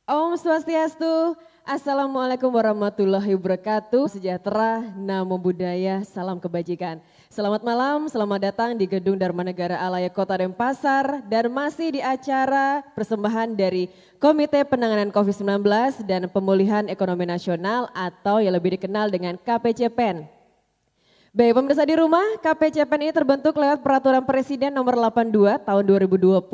Om Swastiastu, Assalamualaikum warahmatullahi wabarakatuh, sejahtera, namo buddhaya, salam kebajikan. Selamat malam, selamat datang di Gedung Dharma Negara Alaya Kota Denpasar dan masih di acara persembahan dari Komite Penanganan COVID-19 dan Pemulihan Ekonomi Nasional atau yang lebih dikenal dengan KPCPEN. Baik pemirsa di rumah, KPCPEN ini terbentuk lewat Peraturan Presiden nomor 82 tahun 2020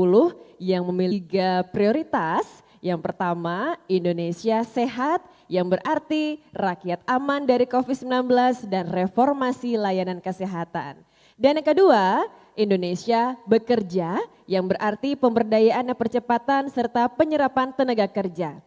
yang memiliki 3 prioritas. Yang pertama, Indonesia sehat, yang berarti rakyat aman dari COVID-19 dan reformasi layanan kesehatan. Dan yang kedua, Indonesia bekerja, yang berarti pemberdayaan dan percepatan serta penyerapan tenaga kerja.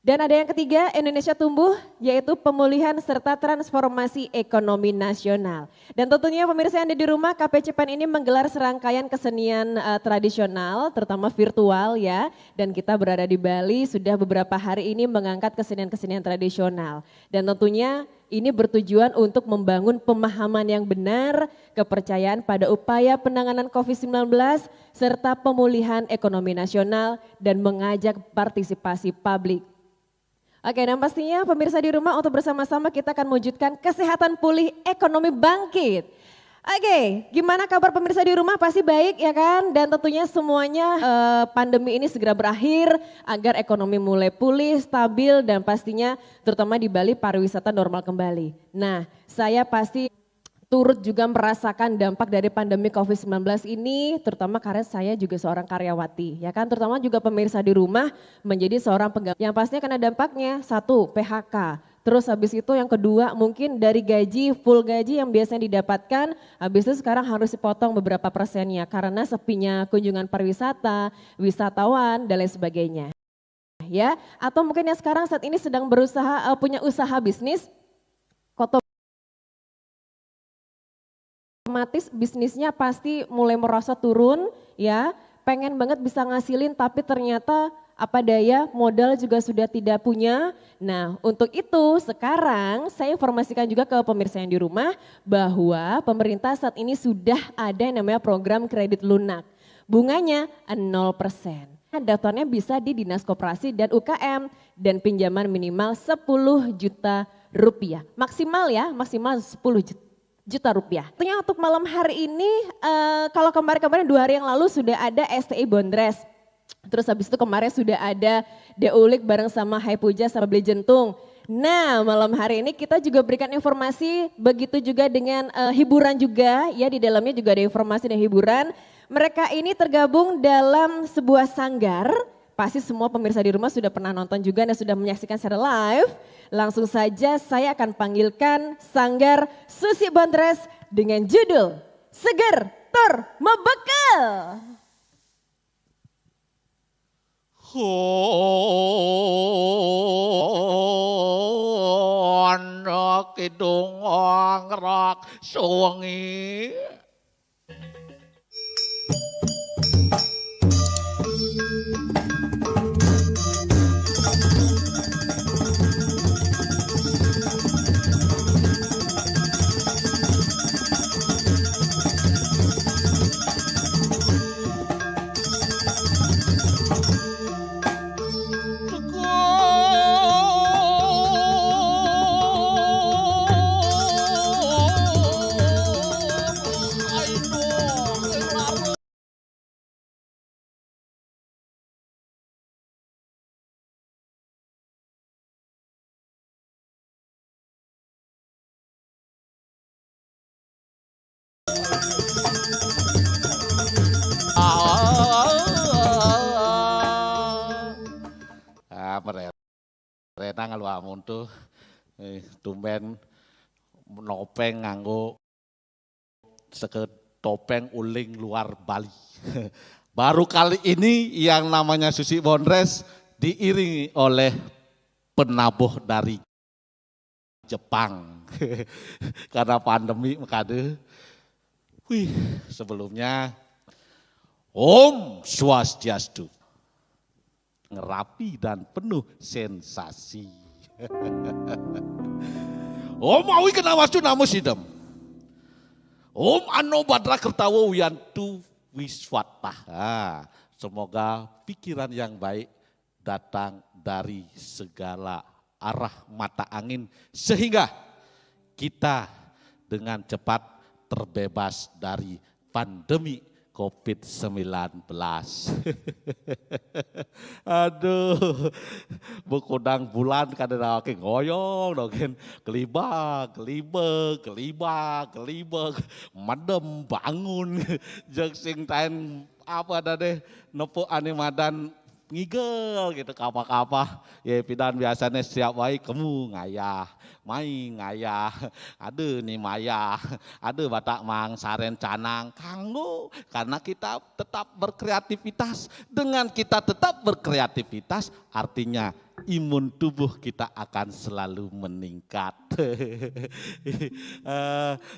Dan ada yang ketiga, Indonesia tumbuh, yaitu pemulihan serta transformasi ekonomi nasional. Dan tentunya pemirsa yang ada di rumah, KPCPEN ini menggelar serangkaian kesenian tradisional, terutama virtual ya. Dan kita berada di Bali, sudah beberapa hari ini mengangkat kesenian-kesenian tradisional. Dan tentunya ini bertujuan untuk membangun pemahaman yang benar, kepercayaan pada upaya penanganan COVID-19, serta pemulihan ekonomi nasional dan mengajak partisipasi publik. Oke, dan pastinya pemirsa di rumah untuk bersama-sama kita akan mewujudkan kesehatan pulih, ekonomi bangkit. Oke, gimana kabar pemirsa di rumah? Pasti baik ya kan? Dan tentunya semuanya pandemi ini segera berakhir agar ekonomi mulai pulih, stabil dan pastinya terutama di Bali pariwisata normal kembali. Nah, saya pasti turut juga merasakan dampak dari pandemi COVID-19 ini, terutama karena saya juga seorang karyawati, ya kan, terutama juga pemirsa di rumah menjadi seorang pegawai. Yang pastinya kena dampaknya, 1 PHK, terus habis itu yang kedua mungkin dari gaji, full gaji yang biasanya didapatkan, habis itu sekarang harus dipotong beberapa persennya karena sepinya kunjungan pariwisata, wisatawan dan lain sebagainya. Ya, atau mungkin yang sekarang saat ini sedang berusaha punya usaha bisnis, otomatis bisnisnya pasti mulai merasa turun ya, pengen banget bisa ngasilin tapi ternyata apa daya modal juga sudah tidak punya. Nah untuk itu sekarang saya informasikan juga ke pemirsa yang di rumah bahwa pemerintah saat ini sudah ada yang namanya program kredit lunak, bunganya 0%. Daftarnya bisa di Dinas Koperasi dan UKM dan pinjaman minimal 10 juta rupiah, maksimal ya, maksimal 10 juta rupiah. Tentunya untuk malam hari ini, kalau kemarin-kemarin 2 hari yang lalu sudah ada STI Bondres. Terus habis itu kemarin sudah ada Deulik bareng sama Hai Puja sama Beli Jentung. Nah malam hari ini kita juga berikan informasi, begitu juga dengan hiburan juga ya, di dalamnya juga ada informasi dan hiburan. Mereka ini tergabung dalam sebuah sanggar. Pasti semua pemirsa di rumah sudah pernah nonton juga dan sudah menyaksikan secara live. Langsung saja saya akan panggilkan Sanggar Susi Bondres dengan judul Seger Tor Mebekal. Anak kidung angrak suwengi. Rena ngaluamun tuh tumben nopeng nganggo seket topeng uling luar Bali. Baru kali ini yang namanya Susi Bondres diiringi oleh penabuh dari Jepang. Karena pandemi makanya. Sebelumnya Om Swastiastu. Ngerapi dan penuh sensasi. Om awi kenawastu namo sidem. Om Ano Badra Kertawo Wiyantu Wiswata. Semoga pikiran yang baik datang dari segala arah mata angin sehingga kita dengan cepat terbebas dari pandemi COVID-19. Aduh, bekodang bulan kadang oke ngoyong dogen kelibak, madem bangun jeung sing taen apa deh nepuk ane madan ngigel gitu kapa-kapa ya pidan biasanya siap wae kamu ngayah main ngayah aduh nih maya aduh batak mang saren canang kanggo karena kita tetap berkreativitas. Dengan kita tetap berkreativitas artinya imun tubuh kita akan selalu meningkat.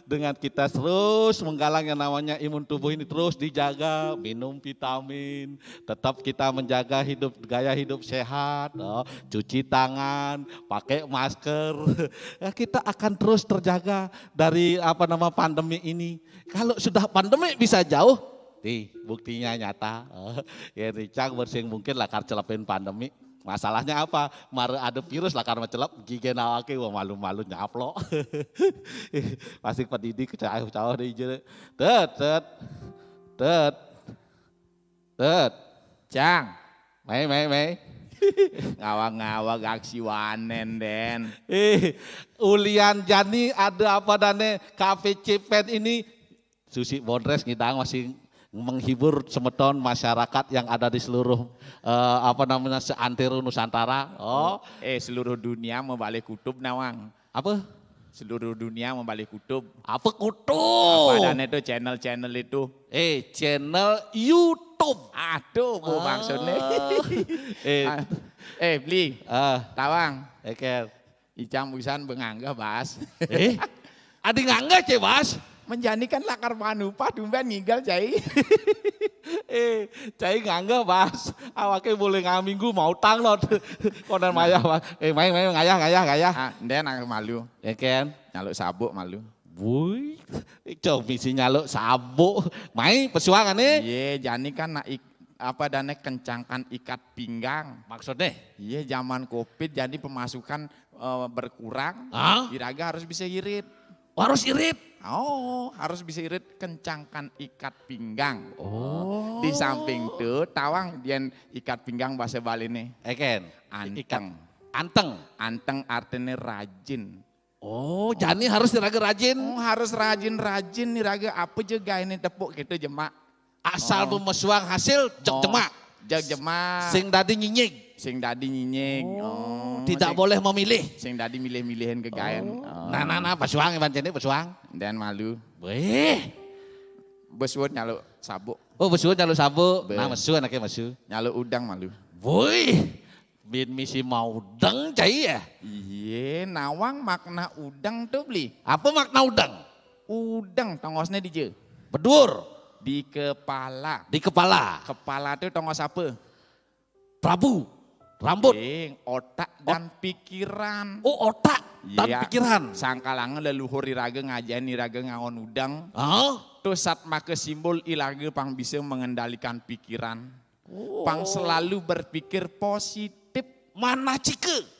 Dengan kita terus menggalang yang namanya imun tubuh ini terus dijaga, minum vitamin, tetap kita menjaga gaya hidup sehat, cuci tangan, pakai masker, kita akan terus terjaga dari pandemi ini. Kalau sudah pandemi bisa jauh, buktinya nyata. Ya Ricang bersing mungkin lah karcelapin pandemi. Masalahnya apa? Mare ada virus lah karena celap gigi nawake wah malu-malu nyaplo. Pasti pendidik cawah di jere. Tet. Cang, Mei. ngawang-ngawang aksi wanen den. Ulian Jani ada apa dane Cafe Cipen ini Susi Bondres ngidang masih menghibur semeton masyarakat yang ada di seluruh seantero Nusantara. Seluruh dunia membalik kutub nawang. Apa? Seluruh dunia membalik kutub. Apa kutub? Apa dan itu channel itu? Channel YouTube. Aduh, bu maksudnya. Beli. Tawang. Eker. Icang busan bengangga bas. Adi ngangga ce bas. Menjanikan lakar panupa dumban nginggal cai. Cai ngangga bas. Awake boleh ngaminggu mau tang lot. Konan maya bas. Main ngayah. Den aku malu. Ya kan? Nyaluk sabuk malu. Wuih. Cok misi nyaluk sabuk. Main pesuangan nih. Iya, jani kan kencangkan ikat pinggang. Maksudnya? Iya, zaman Covid jadi pemasukan berkurang. Iraga harus bisa irit. Harus irit. Harus bisa irit, kencangkan ikat pinggang. Di samping itu, tawang dian ikat pinggang bahasa Bali nih. Eken. Anteng. Anteng artinya rajin. Jani harus diraga rajin. Harus rajin niraga apa juga ini tepuk gitu jemak. Asal pemesuang hasil jek jemak. Jek jemak. Sing dadi nyinyig. Tidak boleh memilih. Sing dadi milih-milihin kegayan. Nah, pesuang Iwan Jeni pesuang. Dan malu. Besuan nyaluk sabuk. Besuan nyaluk sabuk. Nah, mesu anaknya mesu. Nyaluk udang malu. Bin misi mau udang cai ya? Iya, nawang makna udang tuh beli. Apa makna udang? Udang tongosnya di je. Bedur. Di kepala. Kepala tuh tongos apa? Prabu. Rambut. Otak dan pikiran. Otak dan pikiran. Sangkalangan leluhur iraga ngajain iraga ngangon udang. Tuh saat make simbol iraga pang bisa mengendalikan pikiran. Pang selalu berpikir positif. Mana cike?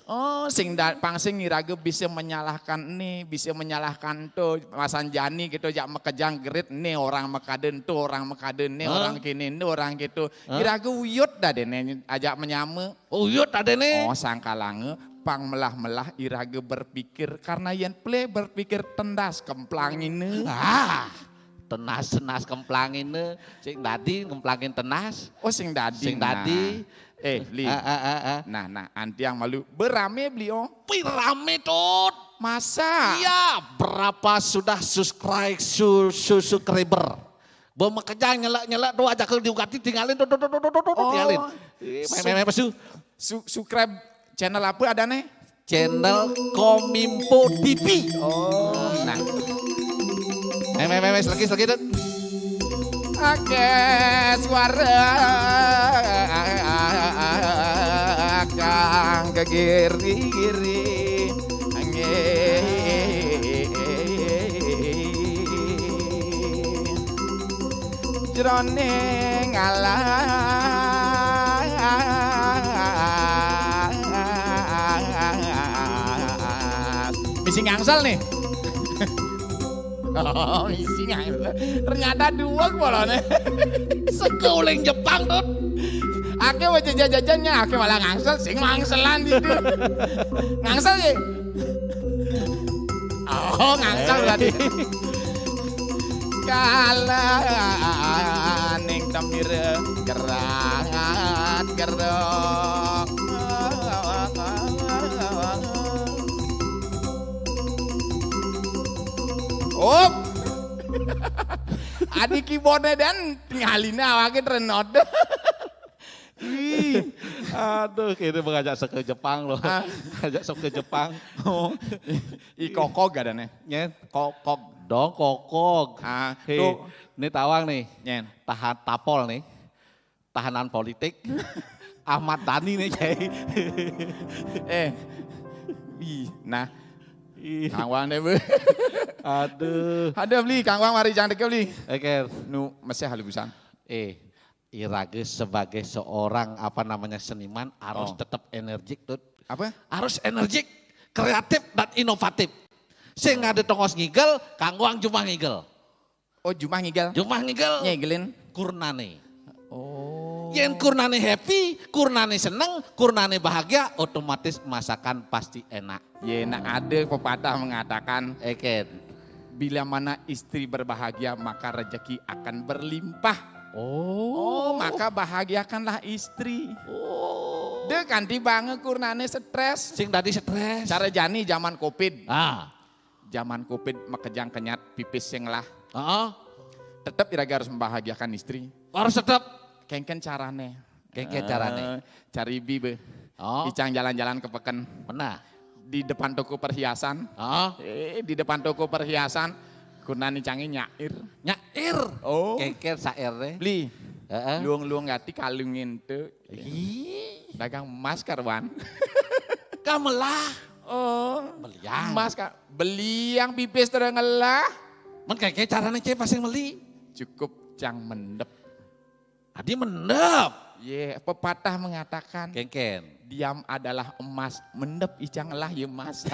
Pang sing iraga bisa menyalahkan ini, bisa menyalahkan tuh masan jani gitu jak mekejang gerit nih orang mekaden tuh orang mekaden nih orang kini nih orang gitu. Iraga uyut dah dene ajak menyame. Uyut dah dene. Sangkalange pang melah-melah iraga berpikir karena yen ple berpikir tendas kemplangin. Tenas kemplangin sing dadi kemplangin tenas. Sing dadi. Li. Nah, anti yang malu berame beli Berame tot. Masa? Iya, berapa sudah subscriber? Bawa kejang nyelak doa aja kalau diugati tinggalin tinggalin. Main pesu. Subscribe channel apa ada nih? Channel Komimpo TV. Nah. Lagi tuh. Oke, suara kang kegiri-giri jroning alam misi ngangsel nih. Oh, misi ngangsel. Ternyata dua bolone. Sekeuling Jepang tuh. Ake mau jajan-jajannya, ake malah ngangsel, sing mangselan gitu. Ngangsel ya? Oh, ngangsel berarti. Kalaning temir gerangan gerok. Oh, adik keyboardnya dan tinggalin awake renot. Aduh, kayaknya mengajak sok ke Jepang loh. Ngajak sok ke Jepang. Oh. Kokog gak ada nih? Nyen, kokok dong, kokok. Hei, Tuh. ini tawang nih, Nyen. tahan tapol nih, tahanan politik. Ahmad Dhani nih, Cai. Nah, Kang Wang deh, Bu. Aduh. Ada beli, Kang Wang mari jangan deket beli. Oke, Nu, masih halusan. Irage sebagai seorang seniman harus tetap energik tuh. Apa? Harus energik, kreatif dan inovatif. Sehingga ada tongos ngigel, Kang Wang cuma ngigel. Oh, Jumah ngigel. Cuma ngigel. Nyegelin. Kurnane. Oh. Yen kurnane happy, kurnane seneng, kurnane bahagia, otomatis masakan pasti enak. Ya, nak ada pepatah mengatakan, Eken. bila mana istri berbahagia maka rezeki akan berlimpah. Oh. Maka bahagiakanlah istri. Oh. Deh ganti banget kurnane stres. Sing tadi stres. Cara jani zaman Covid. Zaman Covid makejang kenyat pipis yang lah. Tetap iraga harus membahagiakan istri. Harus tetap. Kengken carane. Kengken carane. Cari bibe. Oh. Icang jalan-jalan ke Peken. Mana? Di depan toko perhiasan. Di depan toko perhiasan. Kunan icangnya nyair. Nyair. Oh. Kengken sair deh. Beli. Luang-luang gati kalungin tuh. Dagang emas karwan. Kamelah. Oh. Beliang. Emas kak. Beli yang pipis terengelah. Men kengken carane Cai pasang meli. Cukup cang mendep. Adi mendep. Pepatah mengatakan. Kengken. Diam adalah emas. Mendep icang lah ya emas.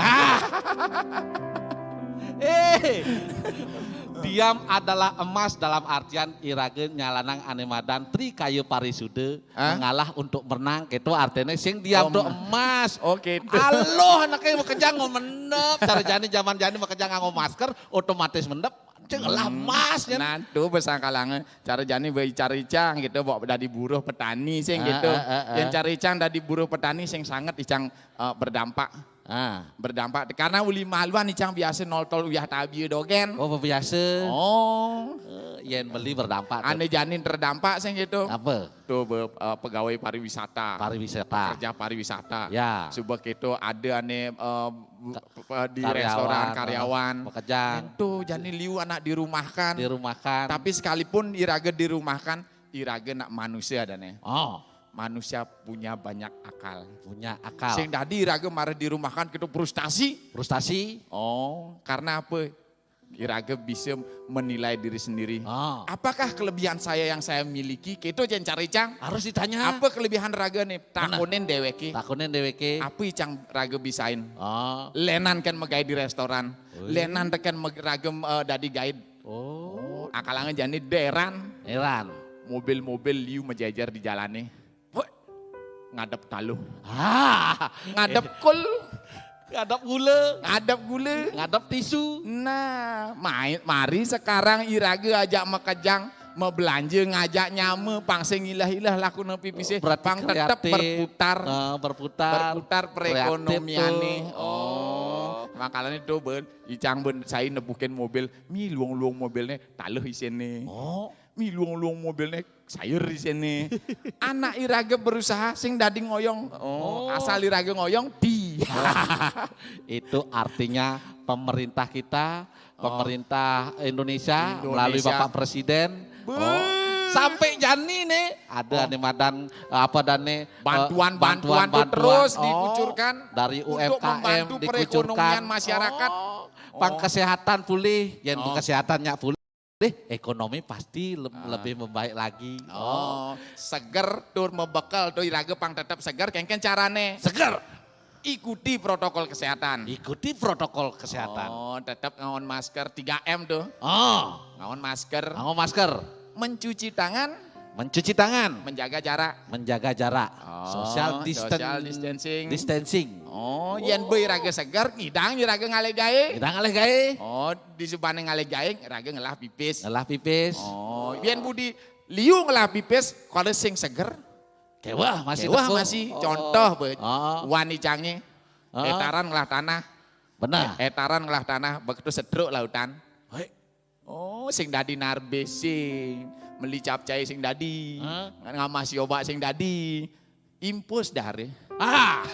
Diam adalah emas dalam artian irage nyalanan anemadan tri kayu parisude mengalah untuk menang gitu artinya sing diam tuh emas. Oke. Aloh anaknya mau kejang mau mendep. Cara jani zaman jani mau kejang nganggo masker otomatis mendep. Ceng lah emas. Nah tuh besangkalangan cara jani cari cang gitu bawa dari buruh petani sing gitu. Yang cari cang dari buruh petani sing sangat icang berdampak. Berdampak karena uli maluan icang biasa noltol uyah tabi dogen. Oh biasa. Oh. Yen beli berdampak. Ane janin terdampak sing gitu. Apa? Tuh pegawai pariwisata. Pariwisata. Kerja pariwisata. Ya. Subak itu ada ane di Karyawan, restoran karyawan. Pekerjaan. Tuh jani liu anak dirumahkan. Dirumahkan. Tapi sekalipun irage dirumahkan, irage nak manusia dan Oh. Manusia punya banyak akal. Punya akal. Sing tadi irage marah dirumahkan gitu frustasi. Frustasi. Oh, karena apa? Irage bisa menilai diri sendiri. Oh. Apakah kelebihan saya yang saya miliki? Itu jangan cari cang. Harus ditanya. Apa kelebihan raga nih? Takunin deweki. Takunin deweke. Apa icang raga bisain? Oh. Lenan kan megai di restoran. Lenan tekan ragam dadi guide. Oh. Akalangan jani deran. Eran. Mobil-mobil liu menjajar di jalannya. Ngadep taluh. Ngadep kul. Ngadep gula. Ngadep gula. Ngadep tisu. Nah, mari sekarang irage ajak makejang mau belanja ngajak nyame pangsing ilah-ilah laku nepi pipis pang tetap berputar. Berputar perekonomian nih. Oh. Makalanya tuh ben icang ben saya nebukin mobil, mi luang-luang mobilnya taluh isine. Oh. Mi luang-luang mobilnya sayur di sini. Anak irage berusaha sing dadi ngoyong. Oh, asal irage ngoyong di. Itu artinya pemerintah kita, pemerintah Indonesia melalui Bapak Presiden. Sampai jani nih ada nih madan bantuan terus dikucurkan dari untuk UMKM membantu perekonomian masyarakat. Pang kesehatan pulih, yang kesehatannya pulih. Ekonomi pasti lebih membaik lagi. Oh, seger tur membekal tuh irage pang tetap seger kengken carane. Seger. ikuti protokol kesehatan. Ikuti protokol kesehatan. Oh, tetap ngawon masker 3M tuh. Oh, Ngawon masker, ngomong masker, mencuci tangan, mencuci tangan, menjaga jarak. menjaga jarak, Oh, social social distancing. distancing. Oh, yen beuy raga segar, ngidang nya raga ngale gae. Kita ngalih gae, Oh, di subane ngale gae, raga ngelah pipis. ngelah pipis. Oh, yen budi liu ngelah pipis, kalau sing seger, Kewah masih wah teko. masih Oh. contoh be. Oh. Wani cange, Oh. etaran ngelah tanah, Benar. etaran ngelah tanah, begitu sedruk lautan. Hei. Oh, sing dadi narbe sing, meli capcay sing dadi, Hah? ngamasi obat sing dadi, impus dahare. Ah,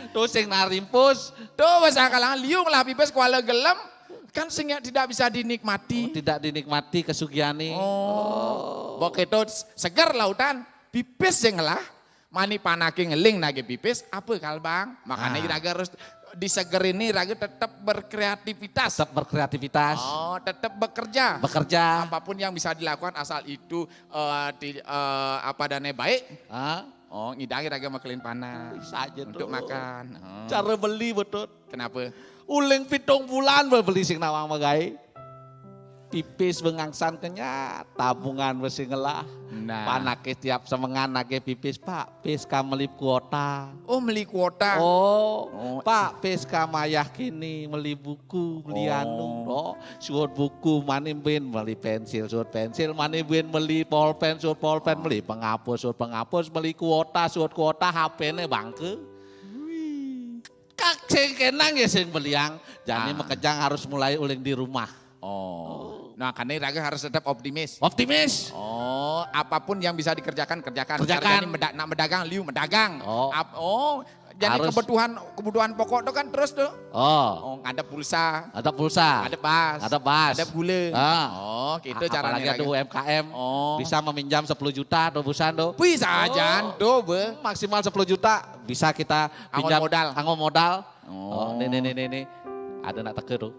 tuh sing narimpus Tuh bahasa kalangan liu ngelah pipis kuala gelem, kan sing tidak bisa dinikmati. tidak dinikmati kesugiani. Oh, begitu seger lautan, pipis yang ngelah, mani panaki ngeling nage pipis, apa kalbang? Makanya raga harus diseger ini raga tetap berkreativitas. Tetap berkreativitas, Oh, tetap bekerja. bekerja. Apapun yang bisa dilakukan asal itu apa dana baik. Ah, Oh, ngidangi raga makelin panas saja untuk tuh. makan. Oh. Cara beli betul. Kenapa? Uling 7 bulan beli sing nawang magai. Pipis bengangsan kenya, tabungan besi ngelah. Nah. Panake tiap semengan nage pipis, Pak, pis ka meli kuota. Oh, meli kuota. Oh, Oh. Pak, pis ka mayah kini meli buku, meli Oh. anu, oh, suot buku, mani bin meli pensil, suot pensil, mani bin meli pulpen, suot pulpen, meli penghapus, suot penghapus, meli kuota, suot kuota, HP-ne bangke. Kak sing kenang ya sing beliang, jadi mekejang harus mulai uling di rumah. Oh. Nah, karena raga harus tetap optimis. Optimis. Oh, apapun yang bisa dikerjakan, kerjakan. Kerjakan. Karena ini nak mendagang, liu mendagang. Oh. Jadi Harus. kebutuhan pokok tuh kan terus tuh. Oh, Oh, ada pulsa, ada pulsa, ada bas, ada bas, ada gula. Ah. Oh, gitu caranya. Apalagi ada UMKM, Oh. bisa meminjam 10 juta tuh busan tuh. Bisa aja tuh, be. Maksimal 10 juta bisa kita Anggon pinjam modal. anggon modal. Oh. Nih. Ada nak teke tuh.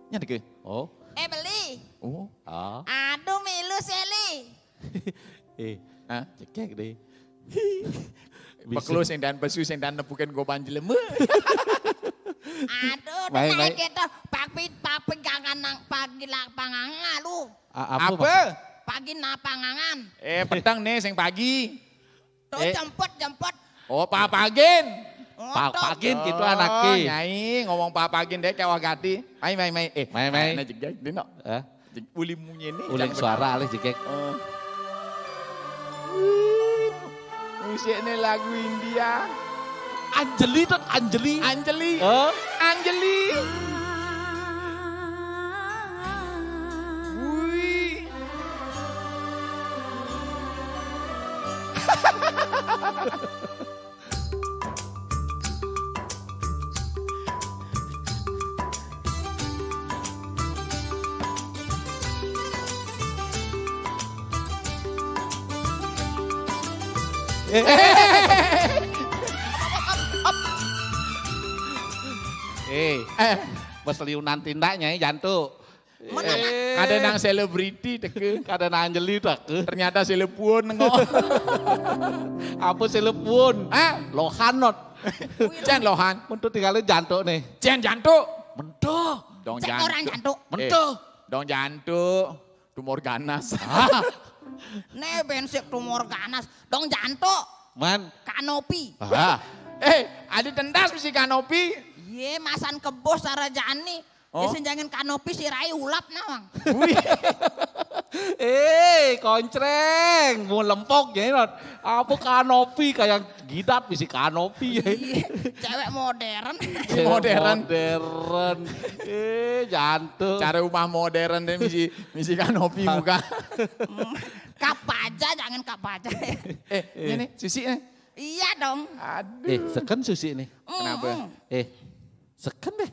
Nyari ke? Oh. Beli. Oh. Ah. Aduh milu Seli. Hah? Cekek deh. Beklu sing dan besu sing dan nepukin goban jelema. Aduh, Baik, naik baik. kita papi gangan nang pagi lah pangangan lu. Apa? Apa? Pagi na pangangan. Petang nih sing pagi. Tuh jemput. Oh, papagin. Pagin gitu Oh, anaknya. Nyai ngomong papagin deh kayak wagati. Mai. Mai. Nah, jegek deh no. Eh, Uli munyi ini. uling suara alih cekek. Musik ini lagu India. Anjeli tuh Anjeli. Anjeli. Eh? Anjeli. Wih. Bos liunan tindaknya jantung. Ada nang selebriti teke. Kada na Anjeli tak ke. Ternyata selepun nengok. Apa selepun? Ah, Lohanot. Jan lohan. Untuk tinggalin jantung nih. Jan jantuk. Mentoh. Dong Cek orang jantuk. Mentoh. Dong jantuk. Tumor ganas. Ah, Nih bensik tumor ganas. Dong jantuk. man. Kanopi. Ah, Ada tendas mesti kanopi. Ye masan kebos Sarajani. Oh. Disenjangin kanopi si Rai ulap nawang. Wih. koncreng, mau lempok ya, Not. Apa kanopi kayak gidat misi kanopi ya. Iya, cewek modern. Modern. Modern. Jantung. Cara rumah modern deh misi kanopi muka. Kapaja jangan kapaja. Ini Susi nih. Iya dong. Aduh. Seken susi nih. Kenapa? Seken deh.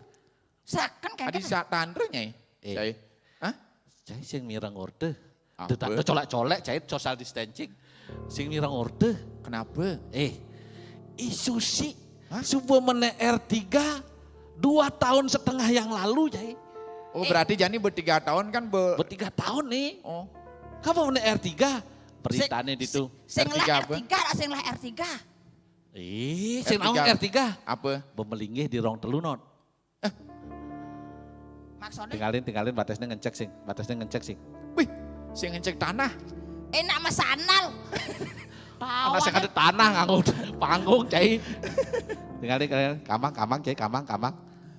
Seken kayak Adi gitu. saat tandrenya. Eh. Hah? Cai sing mirang orde. Apa? Tetap colek-colek cai social distancing. Sing mirang orde. Kenapa? Susi. Hah? Sebuah mene R3 2,5 tahun yang lalu cai. Oh berarti Jani ber-3 tahun kan Ber3 tahun nih. Oh. Kamu mene R3? Beritanya itu. Sing R3 lah apa? R3, sing lah R3. Sing naon R3. R3. Apa? Bemelingih di rong telu non. Maksudnya Tinggalin batasnya ngecek sing. Wih, sing ngecek tanah. enak mas sandal. Tahu. Karena saya ada tanah nganggo panggung cai. Tinggalin kamang cai kamang.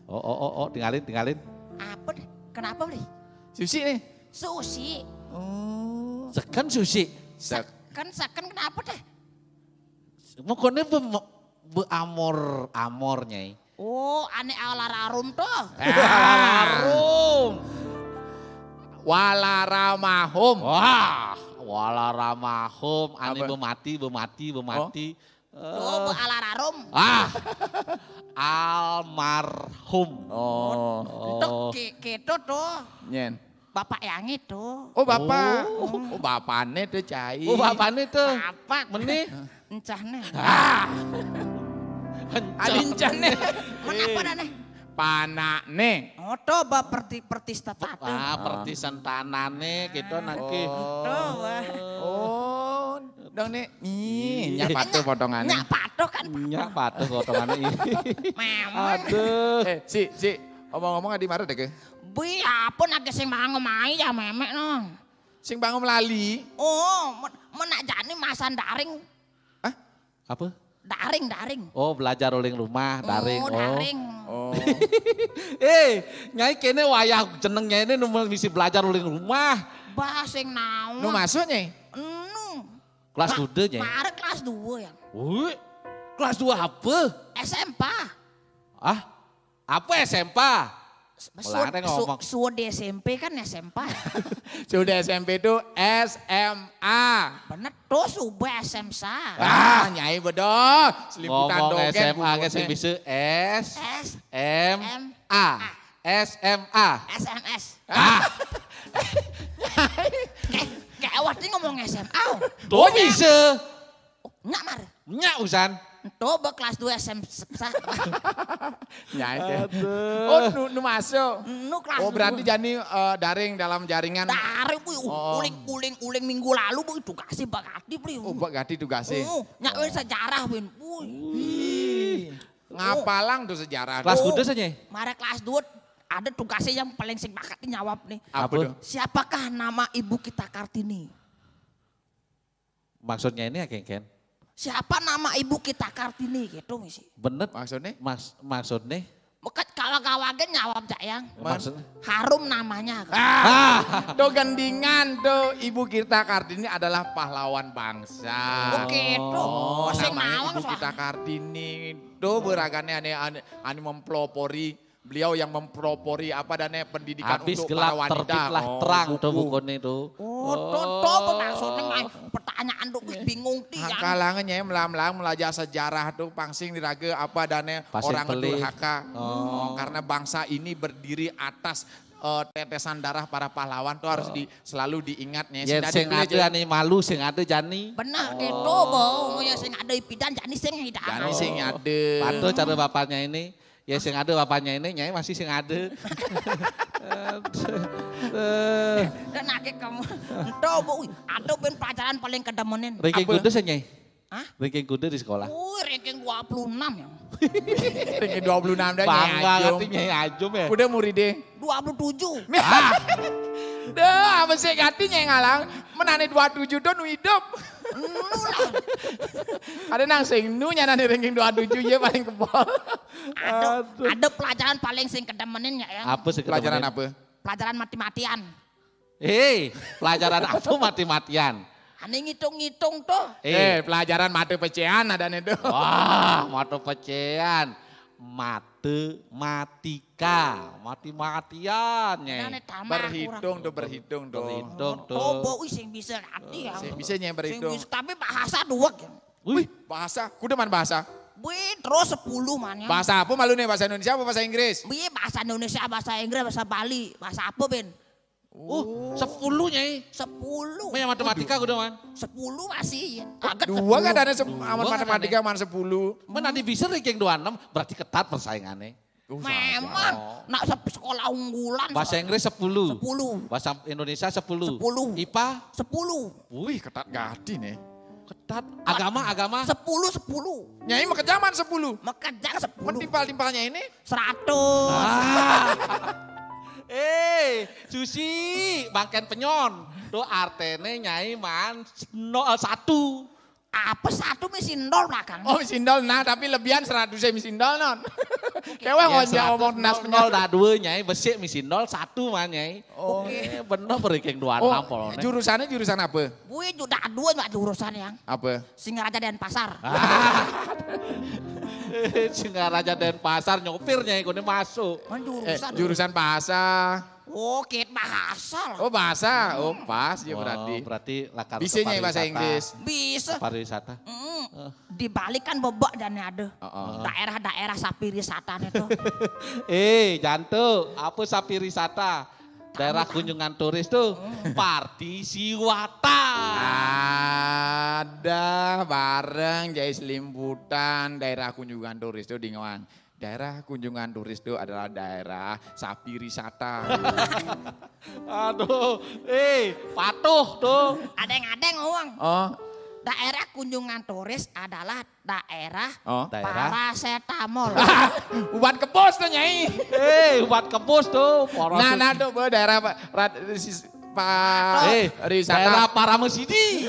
Oh tinggalin. Apa deh? Kenapa deh? Susi nih. Susi. Oh. Seken susi. Seken kenapa deh? Mokone amor nyai. Oh, aneh alararum tuh. Arum. Walaramahum. Wah, walaramahum, ane Apa? bemati. Tuh, alararum. Almarhum. Oh. Tuh, gitu tuh. Nyen. Bapak yang itu. Oh bapak. Oh bapaknya tuh cai. Oh bapaknya tuh. Bapak. Menih. Encahnya. Alincane. Kenapa dah Panakne. Oh, tuh pertista tatu. Pertisan tanane gitu nanti. Tuh, wah. Oh. Dong nih. Nyapa tuh potongannya. Nyak patok kan. Nyak patuh potongannya ini. Memang. Aduh. Si. Omong-omong adi marah deh ke. Bui, apa nak sing bangun mai ya memek no. Sing bangun melali. Oh, menajani masan daring. Apa? Daring. Oh belajar uling rumah, daring. Oh, daring. Oh. Nyai kene wayah jenengnya ini numel misi belajar uling rumah. Basing naon. Nu masuknya. Nu. Kelas 2 nyai. Mare kelas 2 ya. Wih, kelas 2 apa? SMP. Apa SMP? Melate ngomong. Sudah SMP kan SMP. Sudah SMP itu SMA. Bener tuh subah SMSA. Nyai bedo. Seliputan Ngomong dongeng. SMA ke sing bisa SMA. SMA. SMS. Kayak awak nih ngomong SMA. Tuh bisa. Nyak mar. Nyak usan. Tuh kelas 2 SMSA. Nyai. Oh nu masuk. Nu kelas Oh berarti 2. Jani daring dalam jaringan. Dari bu, uling minggu lalu bu itu kasih bakati bu. Oh Mbak Gati tugasnya. Nyak sejarah bu. Ngapalang tuh sejarah. Kelas kuda saja. Mare kelas 2 ada tugasnya yang paling sing bakat nyawab nih. Apa tuh? Siapakah nama ibu kita Kartini? Maksudnya ini ya Ken? Siapa nama ibu kita Kartini gitu misi. Bener. Maksudnya? Maksudnya? Bukan kalau kawagen nyawab jayang. Maksudnya? Harum namanya. Tuh gendingan tuh ibu kita Kartini adalah pahlawan bangsa. Begitu. Oh, Sing namanya nawang ibu kita Kartini. Tuh beragannya ane mempelopori. Beliau yang mempelopori apa dan pendidikan Habis untuk gelap para wanita. terbitlah terang tuh bukunya itu. Tuh maksudnya pertanyaan tuh bingung tiang. Hangkalangannya melang-melang melajah sejarah tuh pangsing dirage apa dane Pasing orang pelih. durhaka. Karena bangsa ini berdiri atas tetesan darah para pahlawan tuh harus selalu diingatnya. Ya sing ada nih malu sing ada Jani. Benar gitu bo. Ya sing ada pidan jani sing hidangan. Jani sing ada. Patuh cara bapaknya ini. Ya sing ada bapaknya ini nyai masih sing ada. Dan akhirnya kamu. Tuh bu. Ada ben pelajaran paling kedemenin. Ranking kuda sih nyai. Hah? Ranking kuda di sekolah. Ranking 26 ya. Ranking 26 dah Bangga nyai ngerti nyai ajum ya. Udah muridnya. 27. Dah, apa sih ganti nyai ngalang? Menane 27 tuh nu hidup. Ada nang sing nu nyanane ranking 27 ya paling kebal. Ada pelajaran paling sing kedemenin ya. Apa sih Pelajaran apa? Pelajaran mati-matian. Pelajaran apa mati-matian? Ane ngitung-ngitung tuh. Pelajaran mata pecehan ada nih tuh. Wah, mata pecean. Matematika, mati-matian nyai. Ane tamat Berhitung tuh. Berhitung Oh, tuh. bo sing bisa ngerti ya. Bisa nyai berhitung. Tapi bahasa dua ya. Wih, Bahasa, kudeman bahasa. Wih, terus 10 man ya. Bahasa apa malu nih? Bahasa Indonesia apa bahasa Inggris? Wih, bahasa Indonesia, bahasa Inggris, bahasa Bali. Bahasa apa, Ben? 10 nyai. 10. Punya matematika udah man. 10 masih. Agak Dua kan ada aman Dua kan matematika man 10. Mana di bisa ranking 26 berarti ketat persaingannya. Memang. Nak sekolah unggulan. Bahasa Inggris 10. 10. Bahasa Indonesia 10. 10. IPA 10. Wih ketat gati nih. Tat, agama. 10. Nyai mekejaman 10. Mekejang 10. Mentimpal-timpalnya ini 100. Susi, bangken penyon. Tuh artene nyai man 1. Apa 1 misindol belakang? Oh sindol, nah tapi lebihan 100 misindol non. Kewe ngomong tenas penol dah 2 nyai, besik misindol 1 man nyai. Oh. Bener beriking 26 Oh, polone. jurusannya jurusan apa? Gue juga 2 mbak jurusan yang. Apa? Singaraja Denpasar. Singaraja Denpasar nyopir nyai kone masuk. Jurusan. Jurusan bahasa. Oh, kit bahasa lah. Oh bahasa, oh pas ya berarti. Berarti lakar Bisa nyai bahasa Inggris. Bisa. Pariwisata. Dibalik kan bebek dan ada. Oh. Daerah-daerah sapi wisata itu. Jantung, apa sapi wisata? Daerah kunjungan turis tuh, Partisiwata. Ada bareng Jai Selimputan, daerah kunjungan turis itu di Ngewang. Daerah kunjungan turis itu adalah daerah sapi wisata. Aduh, patuh tuh. Adeng-adeng uang. Oh, Daerah kunjungan turis adalah daerah Daerah. parasetamol. uban kebos tuh Nyai. Buat kebus tuh. Nah tuh daerah wisata. Daerah Paramesidi.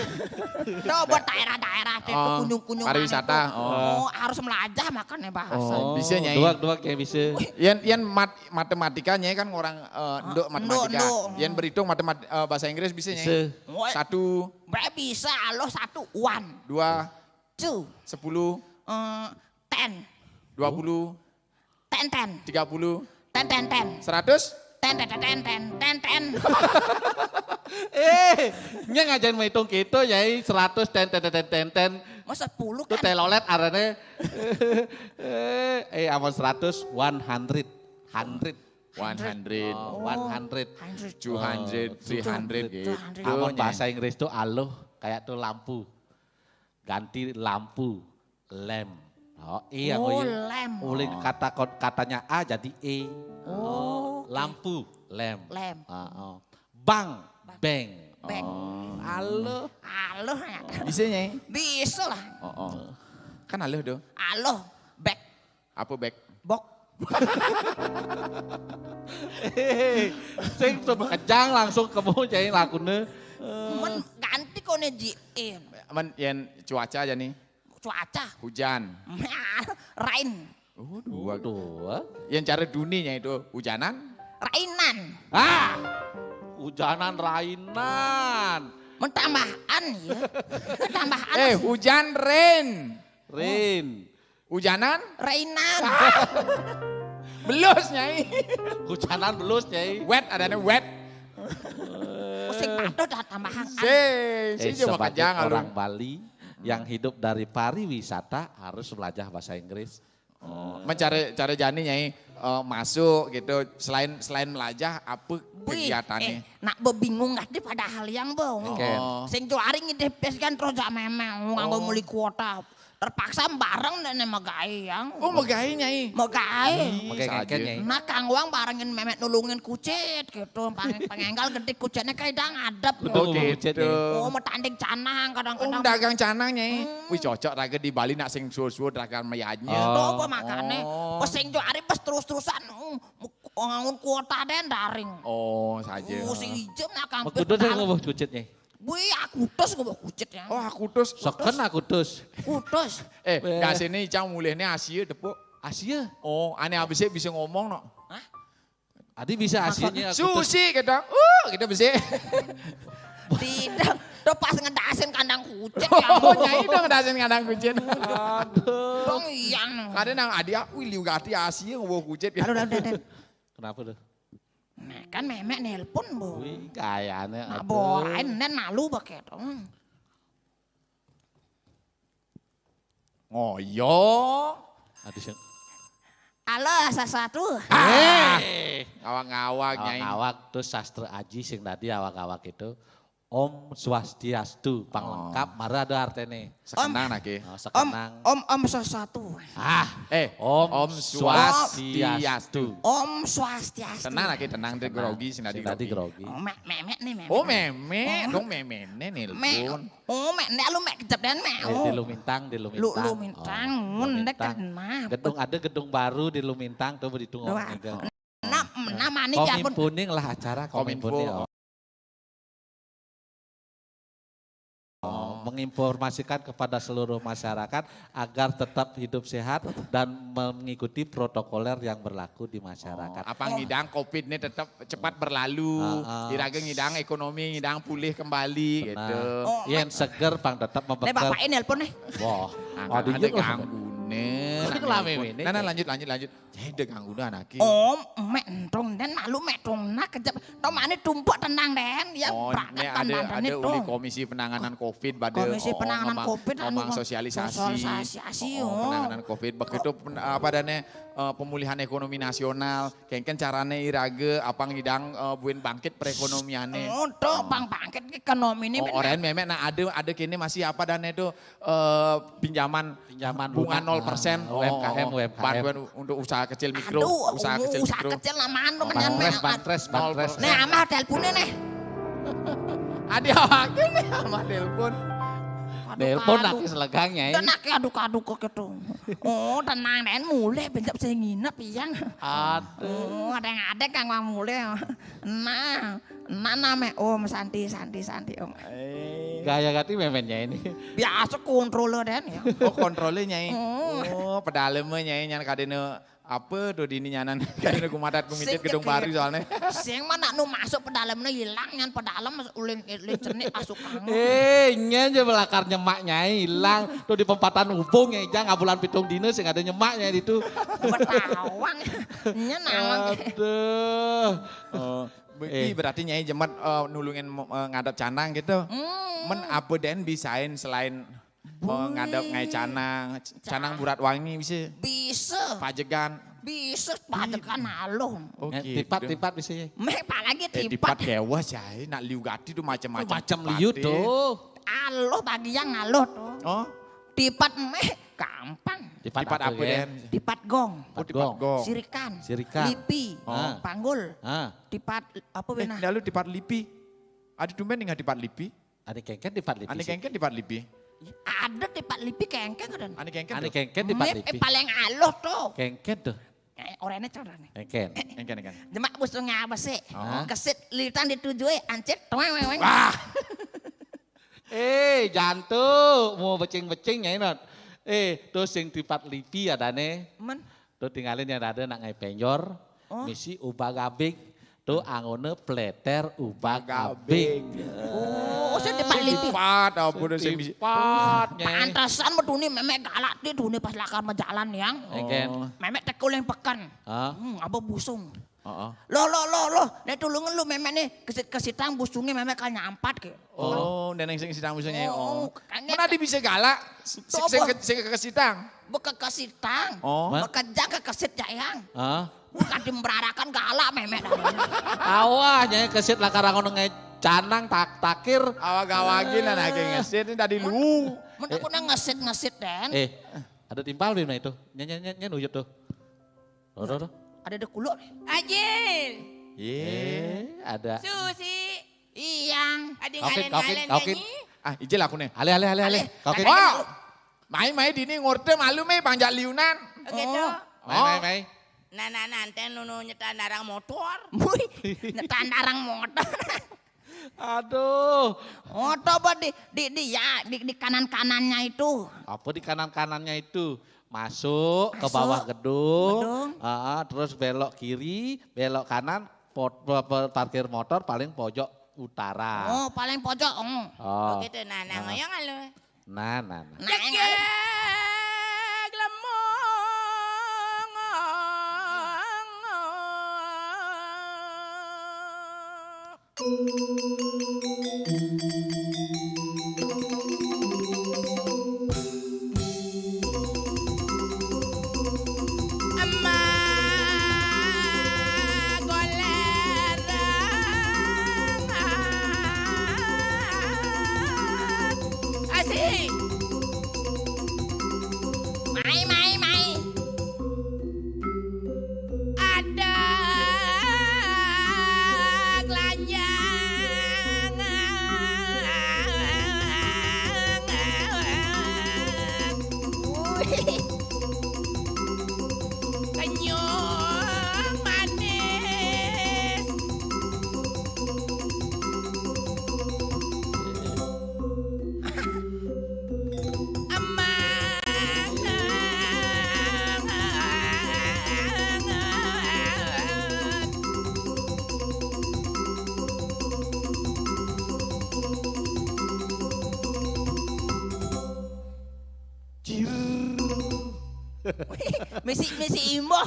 Tuh buat daerah-daerah itu kunjung-kunjungan pariwisata. itu. Harus melajah makanya bahasa. Bisa Nyai. Dua kayak bisa. Yan matematika Nyai kan orang nduk matematika. nduk. Yan berhitung bahasa Inggris bisa Nyai. Bisa. 1, Berarti bisa lo 1, 1, 2, 2, 10, 10, 20, 10, 30, 10, 10, 10, 100. 10, 10, 10, 10, 10. Nya ngajarin menghitung gitu ya, 100 ten. Mau 10 Tuh kan? telolet arane. Aman 100, 100. 100, 100. 200, 300 gitu. Aman bahasa Inggris tuh aloh kayak tuh lampu. Ganti lampu, lem. Oh iya, lem. Mulai katanya A jadi E. Lampu, lem. Bang, beng. Beng. Aloh. Aloh. Bisa Nyai? Bisa lah. Kan aloh do. Aloh. Bek. Apa back? Bok. Sing kejang langsung kamu jadi lakune. Men ganti kone jiin. Men yang cuaca aja nih. Cuaca. Hujan. Rain. Dua. Yang cara duninya itu hujanan. Rainan. Hujanan rainan. Mentambahan ya. Ketambahan. Hujan rain. Rin. Hujanan. Rainan. Belus Nyai. Hujanan belus nyai. Wet adanya wet. Sing pado dah tambahan. Si cuma Sebagai kejang orang Bali yang hidup dari pariwisata harus belajar bahasa Inggris. Mencari jani Nyai masuk gitu. Selain melajah apa kegiatannya? Nak bebingung nggak di pada hal yang bau. Sing juaring ide peskan terus jak memang nganggo muli kuota. Terpaksa bareng dan megai yang. Oh megai Nyai. Megai. Mengengken nyai. Nah Kang Wang barengin memet nulungin kucit gitu. Pengenggal gede kucitnya kadang ngadep. Oh gitu. Oh mau tanding canang kadang-kadang. Dagang canang Nyai. Wih cocok raga di Bali nak sing suur-suur dagang mayanya. Tuh apa makanya. Pas sing juaring pas terus-terusan. Ngangun kuota den daring. Oh saja. Sing ijem nak Kang. Kudu dia ngobrol kucit nyai. Bui aku tus gue kucit ya. Oh aku tus. Seken aku tus. Kutus. Gak sini Icang mulihnya Asia depok. Asia. Oh aneh abisnya bisa ngomong no. Adi bisa Asianya aku tus. Susi kita. Kita bisa. Tidak. Tuh pas ngedasin kandang kucit ya. Oh Nyai dong ngedasin kandang kucit. Aduh. Dong iya. Kadang nang adik aku liu gati Asia ngobrol kucit. Aduh, Kenapa tuh? Nah, kan memek nelpon bu. Wih kayaknya. Nah, borain nen malu pakai dong. Ngoyo. Aduh sih. Halo, satu. Ngawak-ngawak Nyai. Awak-awak tuh sastra aji sing tadi awak-awak itu Om Swastiastu, panglengkap, mara ada artene. Sekenang lagi. Sekenang. Om sesuatu. Om Swastiastu. Om Swastiastu. Tenang lagi, tenang di grogi, sing tadi Tadi grogi. grogi. Memek nih memek. Oh meme, dong meme nih nelpon. Nek lu mek kejep dan mek. Di Lumintang, di Lumintang. Lu Lumintang, ndek kenapa? Ada gedung baru di Lumintang tuh ditunggu. Namanya ki ampun. Kominfuning lah acara Kominfo. Menginformasikan kepada seluruh masyarakat agar tetap hidup sehat dan mengikuti protokoler yang berlaku di masyarakat. Apa ngidang COVID ini tetap cepat berlalu, iraga ngidang ekonomi, ngidang pulih kembali gitu. Yang seger pang tetap Nek membekal. bapak ini nelpon nih. Wah, Ada ganggu nih. Ini kelame ini. Nah lanjut. Jadi ada ganggu anaknya. Om, mek entong den malu mek dong nak kejep. Tau mana tumpuk tenang den. Ya Oh, ini ada uli komisi penanganan COVID, pada Komisi penanganan COVID, ngomong sosialisasi. Penanganan COVID, begitu apa dane pemulihan ekonomi nasional, kengken carane irage apa ngidang buin bangkit perekonomiane. Oh, tuh bang bangkit ekonomi ini. Orang memek nah ada kini masih apa dane itu pinjaman bunga 0%. UMKM. Bantuan untuk usaha kecil mikro, Aduh, usaha kecil namaan lu menyan Bantres. Nih amal teleponnya nih. Ada apa nih sama telepon? Telepon lagi selegangnya ini. Tenang ya aduk-aduk kok gitu. Oh tenang den mulai benjap saya nginep yang. Aduh. Oh ada kang wang mulai. Nah namanya Om Santi Om. Gaya ganti memennya ini. Biasa kontroler den ya. Oh kontrolnya nyai. Oh pedalemnya nyai nyan kadene apa tuh di ini nyanan kadene kumadat kumicit gedung baru soalnya. Sing mana nu masuk pedalamnya hilang nyan pedalam uling cenik masuk kang. Nya belakar nyemaknya hilang. Tuh di pempatan ubung ya jangan bulan pitung dina sing ada nyemaknya itu. Betawang. Nya nawang. Aduh. Berarti nyai jemat nulungin ngadap canang gitu. Men apa den bisain selain ngadap ngai canang burat wangi bisa. Bisa. Pajegan. Bisa pajegan alung. Oh gitu. Tipat bisa ya. Meh apalagi Tipat tipat. kewas ya, nak liu gati tuh macam-macam. Macam liu tuh. Aloh tadi yang aloh tuh. Oh, Tipat meh gampang. tipat apa ya? den? Tipat gong. Oh, tipat gong. Sirikan. Sirikan. Lipi. Panggul. Tipat apa wena? Lalu tipat lipi. Ada tumben nggak tipat lipi? Ada kengken tipat lipi. Ane kengken tipat lipi. Ada tipat lipi kengkeng kan. Ane kengken Ane tuh. kengken tipat Meh lipi. paling aloh tuh. Kengken tuh. Orangnya cara nih. Kengken. Kengken. Jemak busungnya apa sih? Kesit litan ditujui ancet. Weng. Wah, Jantung mau becing-becing ya inat. Terus sing tipat lipi ada nih. Men. Tuh tinggalin yang ada nak ngai penyor. Misi ubah gabing. Tuh angone pleter ubah gabing. Oh, saya tipat lipi. tipat apa udah sing bisa. Tipatnya. Pantesan meduni memek galak di duni pas lakar jalan yang. Kengken. Memek tekul yang pekan. Hah? Apa busung. Heeh. Loh. Nek tulungan lu memek nih kesitang busungnya memek kan nyampat ke. Oh, dan yang sing sidang musuhnya. Oh, Kayaknya mana dia bisa galak? Sing ke sidang. buka kesitang. Oh. Bekerja ke kesit jayang. Hah? Bukan dimberarakan galak memek. Awahnya kesit lah karang ngono ngai canang takir. Awag-awagin anak ngesit ini tadi lu. Menurut aku ngesit den. Ada timpal di mana itu? Nyanyi uyut tuh. Rodo. Ada dekulo. Ajil, Ada. Susi, Iyang. ada Kaukin. ngalen-ngalen nyanyi. Ah, ijil aku nih. Ale. Kaukin. Wah, main dini ngorte malu me panjat liunan. Gitu. Mai. Nah, nanti nunu nyetan darang motor. Wih, nyetan darang motor. Aduh. Coba di kanan-kanannya itu. Apa di kanan-kanannya itu? Masuk ke bawah gedung. Terus belok kiri, belok kanan, parkir motor paling pojok utara. Oh, paling pojok. Oh. Gitu, nah, ngoyong alo. Nah. Cekek lemong. Emak golerang. Kenyang manis. Aman. Misi imbo.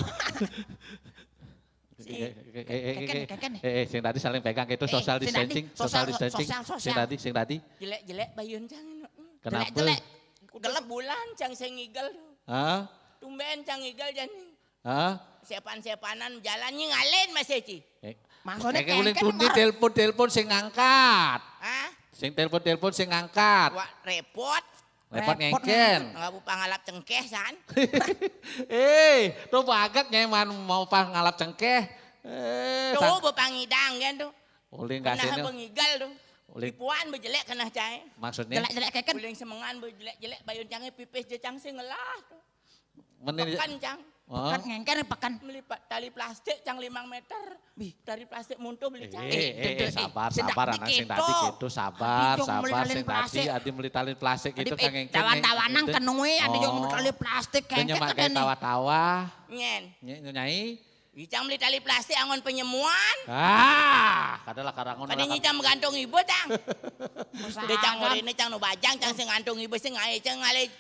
Sing tadi saling pegang itu social sing distancing, tadi, social sosial, distancing. sosial. Sing tadi. Jelek-jelek bayun cang. Kenapa? Jelek-jelek. Gelap bulan cang sing ngigel. Hah? Tumben cang ngigel jani. Hah? Sepan-sepanan jalannya ngalen Mas Eci. Maksudnya Kayak uling kengken tundi mar. telepon sing ngangkat. Hah? Sing telepon sing ngangkat. Wah repot. Repot Repot ngengken. Nggak bupa ngalap cengkeh san. Tuh bagat nyeman mau pas ngalap cengkeh. Tuh bupa ngidang kan tuh. Uling Kena kasihnya. bengigal tuh. Uling Tipuan berjelek kena cai. maksudnya Jelek-jelek kengken. Uling semengan berjelek-jelek bayun cangnya pipis je cang sing ngelah tuh. menin. Pekan cang. Oh. Pekan ngengken pekan. Melipat tali plastik cang 5 meter. Tali plastik muntuh beli cang. Sabar Sendak anak sing dikit, tadi toh. gitu sabar Adi, jong sing melitali tadi plastik. adi melitalin plastik itu Adi, kangeng tawan-tawanan kenue ada yang kali plastik kengken nyemak kan kayak tawa-tawa Nyen. nyai Icang beli tali plastik angon penyemuan. kadalah karangon Kadi nyicang menggantung ibu cang. Udah cang ini cang nu bajang cang sing ngantung ibu sing ngai cang ngale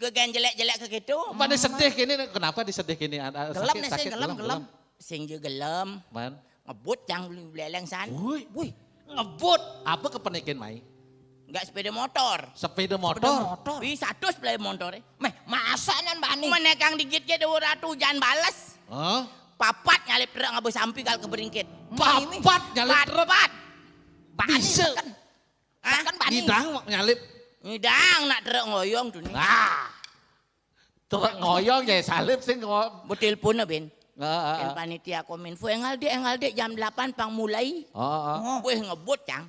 gegen jelek-jelek ke gitu. pada sedih gini kenapa disedih gini Gelem nih sing gelem. Sing je gelem. man Ngebut cang beli beleng san. wih ngebut apa kepenikin mai Enggak sepeda motor. sepeda Motor. motor Wih 100 beli motor. Meh, masa nyan bani? Menekang dikit ke 200 jangan balas. Hah? Papat nyalip truk ngabu sampi kal keberingkit. Papat nyalip truk Papat. Bani Bisa. pekan. Hah? Pekan bani. ngidang nyalip Ngidang nak truk ngoyong tuh nih. truk ngoyong ya salip sing Betil pun ben. Kan panitia kominfo engal dek jam 8 pang mulai. Wih ngebut cang.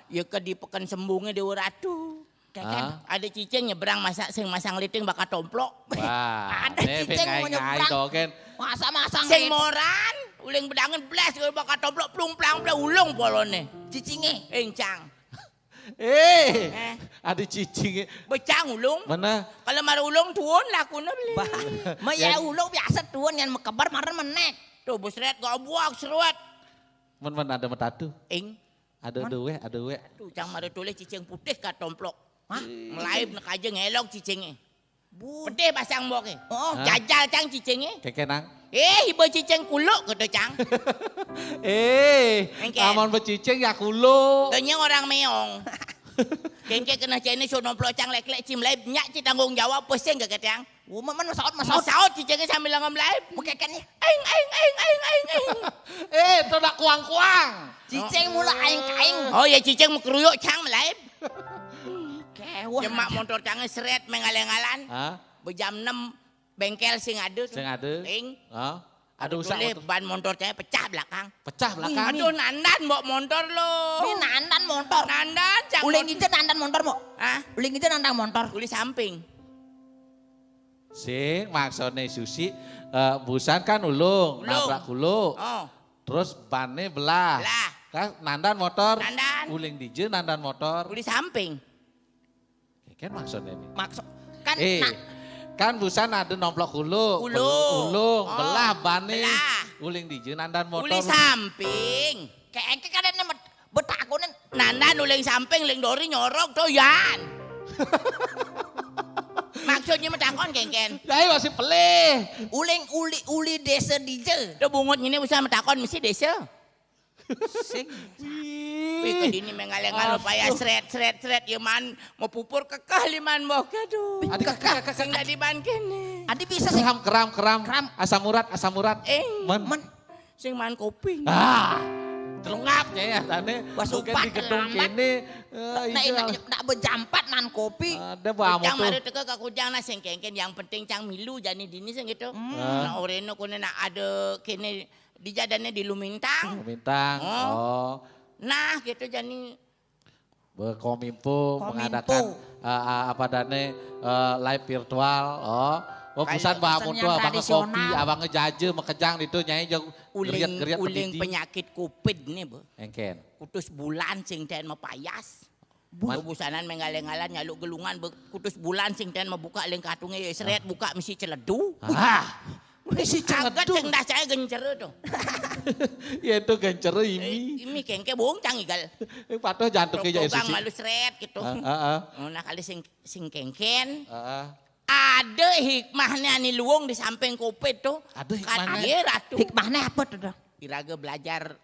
Ya ke di pekan sembungnya Dewa Ratu. Kengken. Ada cicing nyebrang sing masang liting bakal tomplok. wah Ada ini cicing mau ngai nyebrang. token Masa-masa Sing moran, uling bedangan blas kalau bakal tomplok plung plang plang ulung polone. cicinge. Cang. ada cicing Becang ulung. mana Kalau mar ulung tuon lakuna beli. Maya ulo biasa tuan yang mekebar maran menek. Tuh busret gobuak seruat. men ada metatu ada duwe Tuh cang mar tulis cicing putih ka tomplok. Melaib nak aja ngelok cicingnya. Pedih pasang boke. Oh, Jajal cang cicingnya. kekenang Ibu cicing kuluk gitu cang. Engken. aman becicing ya kulo Tanya orang meong. Kengke kena cene so nomplok cang lek-lek cim laib nyak ci tanggung jawab pusing gak ketang. man masaot. Masaut cicingnya sambil ngom laib. Mekeken ya. Aing. itu nak kuang-kuang Cicing mula aing-kaing. Oh ya cicing mau keruyuk cang melaib. Kewah. Jemak motor cangnya seret mengalang-alang. Hah? Bejam 6 bengkel sing ada. Sing ada. Ada Ada usah tulis ban motor cangnya pecah belakang. pecah belakang. Aduh nandan mbok motor lo. Ini nandan motor. Nandan cang. Uling itu nandan motor mo. Hah? Uling itu nandan motor. Tulis samping. Sing maksudnya Susi busan kan ulung, nabrak kulo. Oh. Terus bannya belah. Belah. Kan nandan motor. Nandan. Uling DJ nandan motor. Tulis samping. Kan maksudnya ini. Maksud kan Kan busan ada nomplok kulo. Ulung. Ulung, Oh, belah bannya. belah. Uling DJ nandan motor. Tulis samping. kayak kadang betakunan. Nandan uling samping, uling dori nyorok tuh yan. Maksudnya metakon kengken. Dai masih pelih. Uling uli desa DJ. Tuh bungut ini bisa metakon mesti desa. Sing. Wih ke dini mengaleng-aleng upaya seret ya man mau pupur kekah liman bok. Aduh. Adik kakak. Sing gak diban kene. Adi bisa sih. Keram. Keram. Asam urat. Man. Sing man kopi. Telungap ya tane. Wah, Bukan sumpah, di gedung keramat. kini. Nak berjampat nan kopi. Ada bamu Cang tuh. mari teka ka kujang na sing kengken yang penting cang milu jani dini sing gitu. Nah oreno kuno na ada kene dijadane di Lumintang. Bintang. Oh. Oh. Nah gitu jani Kominfo mengadakan apa dane live virtual. Oh pesan bahamun tuh abang kopi, abang ngejaje mekejang itu nyai jauh geriat-geriat uling penyakit Covid nih, Bu. Engken. Kutus bulan sing ten mapayas. Busanan mengalengalan nyaluk gelungan kutus bulan sing ten membuka leng katunge seret buka misi celedu. Misi celedu. Agak sing dah saya gencere tuh. Ya itu gencere ini. Ini kengke bohong cang igal. Patuh jantung ke Yesus. Tukang malu seret gitu. Nah kali sing kengken. Ada hikmahnya nih luwung di samping Covid tuh. Ada hikmahnya. Kan ratu. Hikmahnya apa tuh? Iraga belajar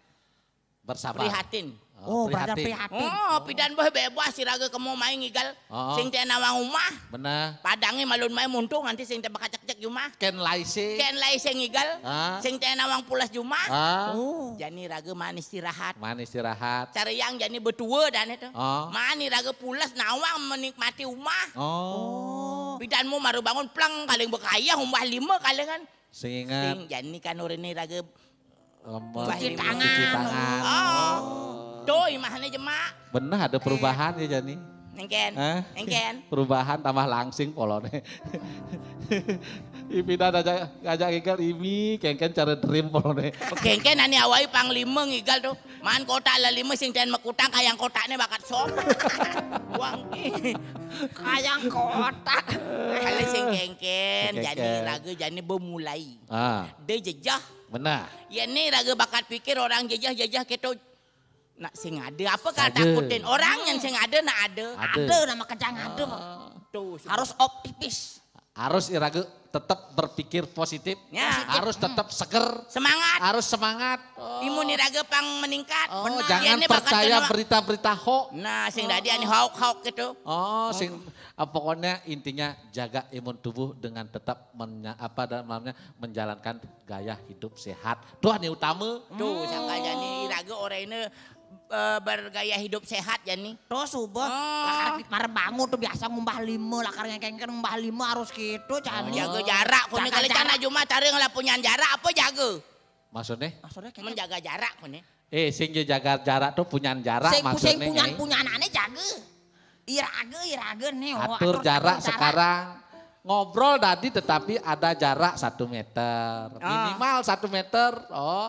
bersabar. prihatin. Oh, belajar prihatin. Oh, pidan boh bebas iraga kamu main ngigal. Sing teh nawang umah. Benar. Padangnya malun main muntung nanti sing teh bakacak-cak jumah. Ken laise. Ken lai sing ngigal. Sing teh nawang pulas jumah. Oh. Jani raga man istirahat. Man istirahat. Cari yang jani betua dan itu. Oh. Mani raga pulas nawang menikmati umah. Oh. Bidanmu maru bangun plang kaling bekaya umbah 5 kalengan. Sehingga Sing jani kan urene raga cuci tangan. Oh. Tuh imahnya jemaah. Benar ada perubahan ya Jani. Engken. Engken. Perubahan tambah langsing polone. Ipina ngajak igal imi kengken cara dream polone. Kengken ani awai panglima ngigal tuh. Man kota lah 5 sing ten mekutang kayang kotaknya bakat sop. Uang Kayang kotak. Kali sing kengken jadi raga jadi bermulai. Dia jejah. Benar. Ya nih raga bakat pikir orang jejah gitu. Nak sing ada apa kan takutin orang yang sing ada nak ada. Ada nama kejang ada. Tuh Harus optimis. Harus iraga tetap berpikir positif. Ya. Harus tetap seger. Semangat. Harus semangat. Imun iraga pang meningkat. Jangan percaya berita-berita hoax. Nah, sing tadi ani hauk gitu. Pokoknya intinya jaga imun tubuh dengan tetap menjalankan gaya hidup sehat. Tuh ini utama. Tuh, sangka jani iraga orang ini bergaya hidup sehat jani. Terus ubah. Lakar marah bangun tuh biasa ngumbah 5. Lakar ngengken ngumbah 5 harus gitu. Jaga jarak. Kuni kali cana cuma cari ngelapunyan jarak apa jaga? Maksudnya? Menjaga jarak kuni. Sing jaga jarak tuh punya jarak maksudnya. Sing punya anaknya jaga. Iraga nih. Atur jarak sekarang. Ngobrol tadi tetapi ada jarak 1 meter. Minimal 1 meter.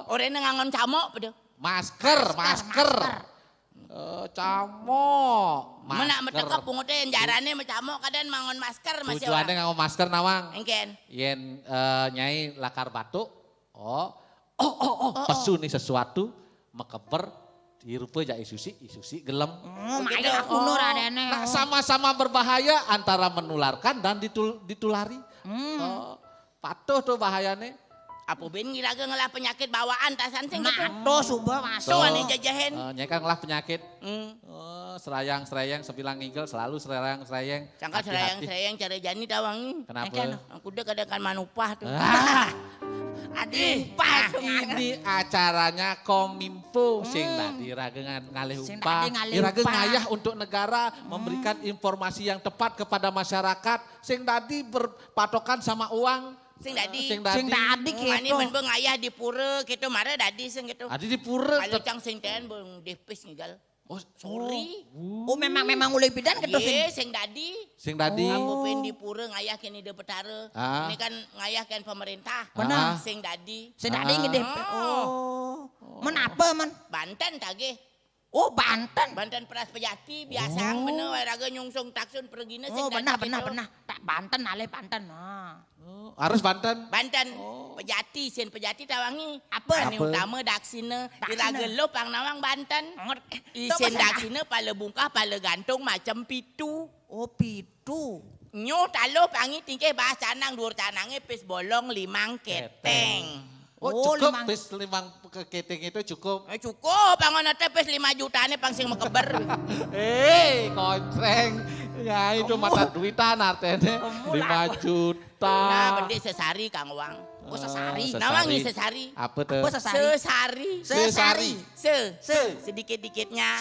Orangnya ngangon camok pada. Masker. Camok. Menak metekap pungutnya yang jarane macamok kadang mangon masker masih tujuannya ngangon masker nawang. Engken. Yen nyai lakar batuk. Pesu nih sesuatu. Mekeber. Hirupa ja isusi gelem. Makanya aku nur adene. Nah, sama-sama berbahaya antara menularkan dan ditulari. Patuh tuh bahayanya. Apa ben ngiraga ngelah penyakit bawaan tasan sing gitu. Tuh subah masuk. Tuh ane jajahin. Nyai kan ngelah penyakit. Serayang ngigel selalu serayang. Sangka serayang cara jani tawangi. Kenapa? Aku udah kadang kan manupah tuh. Aduh, ini acaranya Kominfo sing tadi raga ngalih upah. Iraga ngayah untuk negara memberikan informasi yang tepat kepada masyarakat. Sing tadi berpatokan sama uang. Sing dadi gitu. Mani ben ayah di pura gitu marah dadi sing gitu. Adi di pura. Kalau cang sing ten beng depis ngigal. Sorry. Memang mulai bidan gitu sing dadi. Sing dadi. Kamu pengen di pura ngayah kini de betara. Ini kan ngayah kan pemerintah. Benar. Sing dadi. Sing dadi ngide. Menapa man? Banten tage. Banten Peras Pejati biasa bener raga nyungsung taksun pergina sing benar. Tak Banten ale Banten. Harus Banten. Pejati sen Pejati tawangi. Apa? Ane utama daksina. Iraga lo pang nawang Banten. Isen daksina pala bungkah pala gantung macam pitu. Pitu. Nyo talo pangi tingke bahasa nang dur canange pis bolong 5 keteng. Cukup pis 5 keteng itu cukup. Cukup pangon ate pis 5 jutane pang sing mekeber. Kontreng. Ya itu mata duitan artene 5 juta. Nah, bende sesari Kang Wang. Sesari. Nawangi sesari. Apa tuh? Sesari. Sedikit-dikitnya.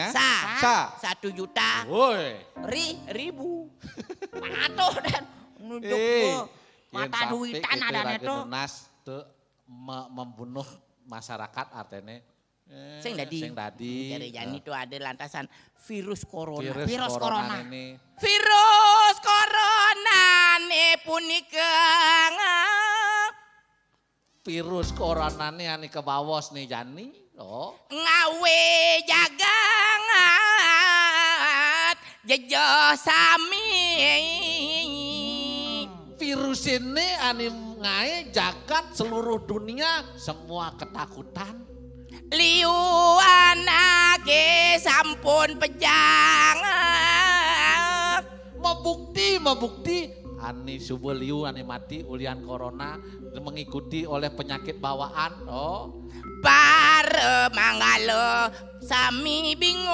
Sa. 1 juta. Woi. Ribu. Atuh dan nunjuk mata duitan ada neto. Nas tuh membunuh masyarakat artene. Sing dadi. Sing dadi. Jare Jani itu ada lantasan virus corona. Virus corona. Ini. Virus corona ne punika. Virus corona nih ani kebawas nih Jani. Oh. Ngawe jagangat jejo sami. Virus ini ani ngae jagat seluruh dunia semua ketakutan. Liu anake sampun pejang. Membukti ani subuh liu ani mati ulian corona mengikuti oleh penyakit bawaan. Oh. Pare manggalo sami bingung.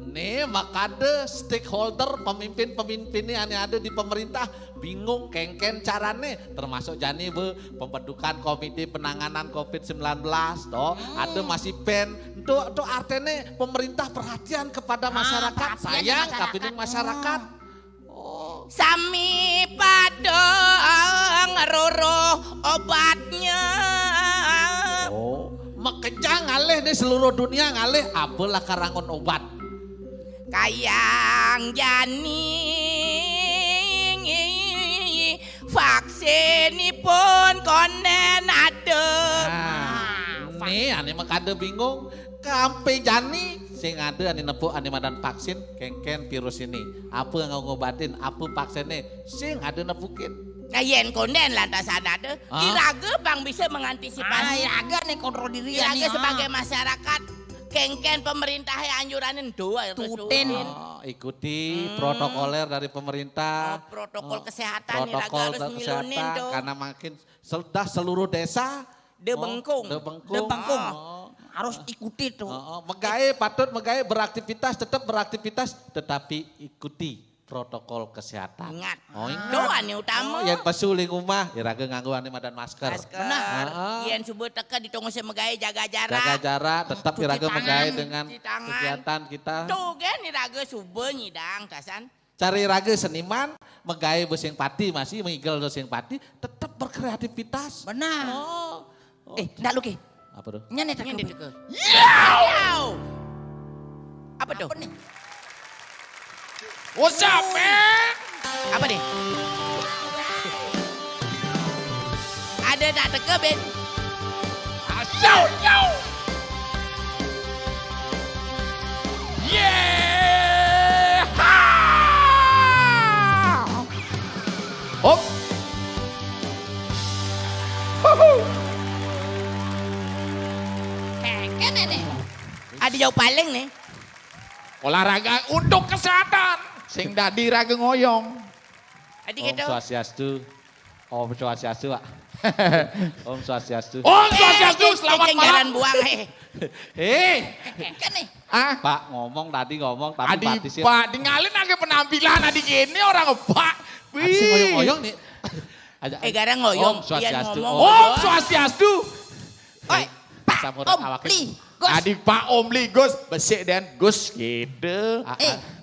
Nih makade stakeholder pemimpin-pemimpin ini ada di pemerintah bingung kengken carane termasuk Jani pembentukan komite penanganan COVID-19 toh ada masih pen itu artinya pemerintah perhatian kepada masyarakat sayang kapiting masyarakat. Oh. Sami padang ngeruruh obatnya. Oh, makejang ngalih nih seluruh dunia ngalih apalah karangon obat. Kayang Jani vaksinipun konen ada. Nih ane makade bingung kampe Jani sing ada ane nepuk ane madan vaksin kengken virus ini. Apa yang ngobatin apa vaksinnya sing ada nepukin. Nah yen konen lantasan ada. Iraga bang bisa mengantisipasi. Iraga nih kontrol diri ya Iraga nih. sebagai masyarakat kengken pemerintah anjuranin doa Tutin. Ikuti protokoler dari pemerintah. Protokol kesehatan Iraga Protokol harus milunin kesehatan tuh. karena makin sudah seluruh desa Debengkung. Debengkung. Harus ikuti tuh. Patut megawe beraktivitas tetap beraktivitas tetapi ikuti protokol kesehatan. Ingat. Ingat. Doa nih utama. Yang pasuling rumah iraga nganggo ane madan masker. Benar. Yen subuh teka ditunggu semegai jaga jarak. Jaga jarak tetap Cuci iraga tangan, megawe dengan cuci tangan. kegiatan kita. Tuh kan iraga subuh nyidang tasan. Cari raga seniman megawe bosing pati masih mengigel bosing pati tetap berkreativitas. Benar. Ndak lu Ki. Apa tuh? Nyanyi tak Nyanyi lu. teka. Yow! Apa tuh? What's up, man? Apa nih? Ada tak teka Ben? Asal, yo! Yeah! Ha! Hop! Kan ini. Ada jauh paling nih. Olahraga untuk kesehatan. Sing dadi raga ngoyong. Adik Om gitu. Swastiastu. Om Swastiastu, Pak. Om Swastiastu. Om Swastiastu, selamat Cenggaran malam. buang. Kan nih. Ah, Pak ngomong tadi ngomong tapi Adi batisnya. Pak, tinggalin aja penampilan adik ini orang Pak. Si ngoyong-ngoyong nih. Garang ngoyong. Om Swastiastu. Om Swastiastu. Oi, Pak Samurai Om awak. Li. Gus. Adik Pak Om Li Gus, besik dan Gus gitu.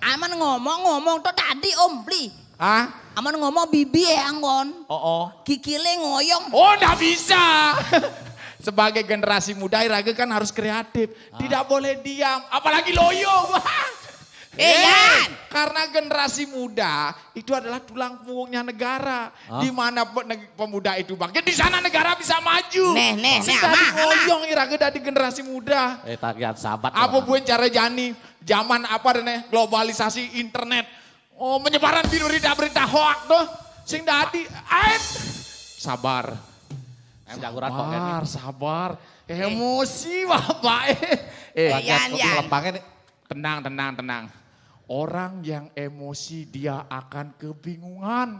Aman ngomong tuh tadi Om Li. Hah? Aman ngomong bibi anggon. Oh. Kikile ngoyong. Oh, enggak bisa. Sebagai generasi muda Iraga kan harus kreatif. Tidak boleh diam, apalagi loyo. Yan! Karena generasi muda itu adalah tulang punggungnya negara. Di mana pemuda itu bangkit, di sana negara bisa maju. Nih, Ama. Ngoyong Iraga dari generasi muda. Tagihan sahabat. Apa buat cara Jani? Zaman apa nih? Globalisasi internet. Oh, menyebaran berita-berita hoak tuh. Sing dadi, sabar. Sabar. Emosi Bapak. Yan. Lempangnya nih. Tenang. Orang yang emosi dia akan kebingungan.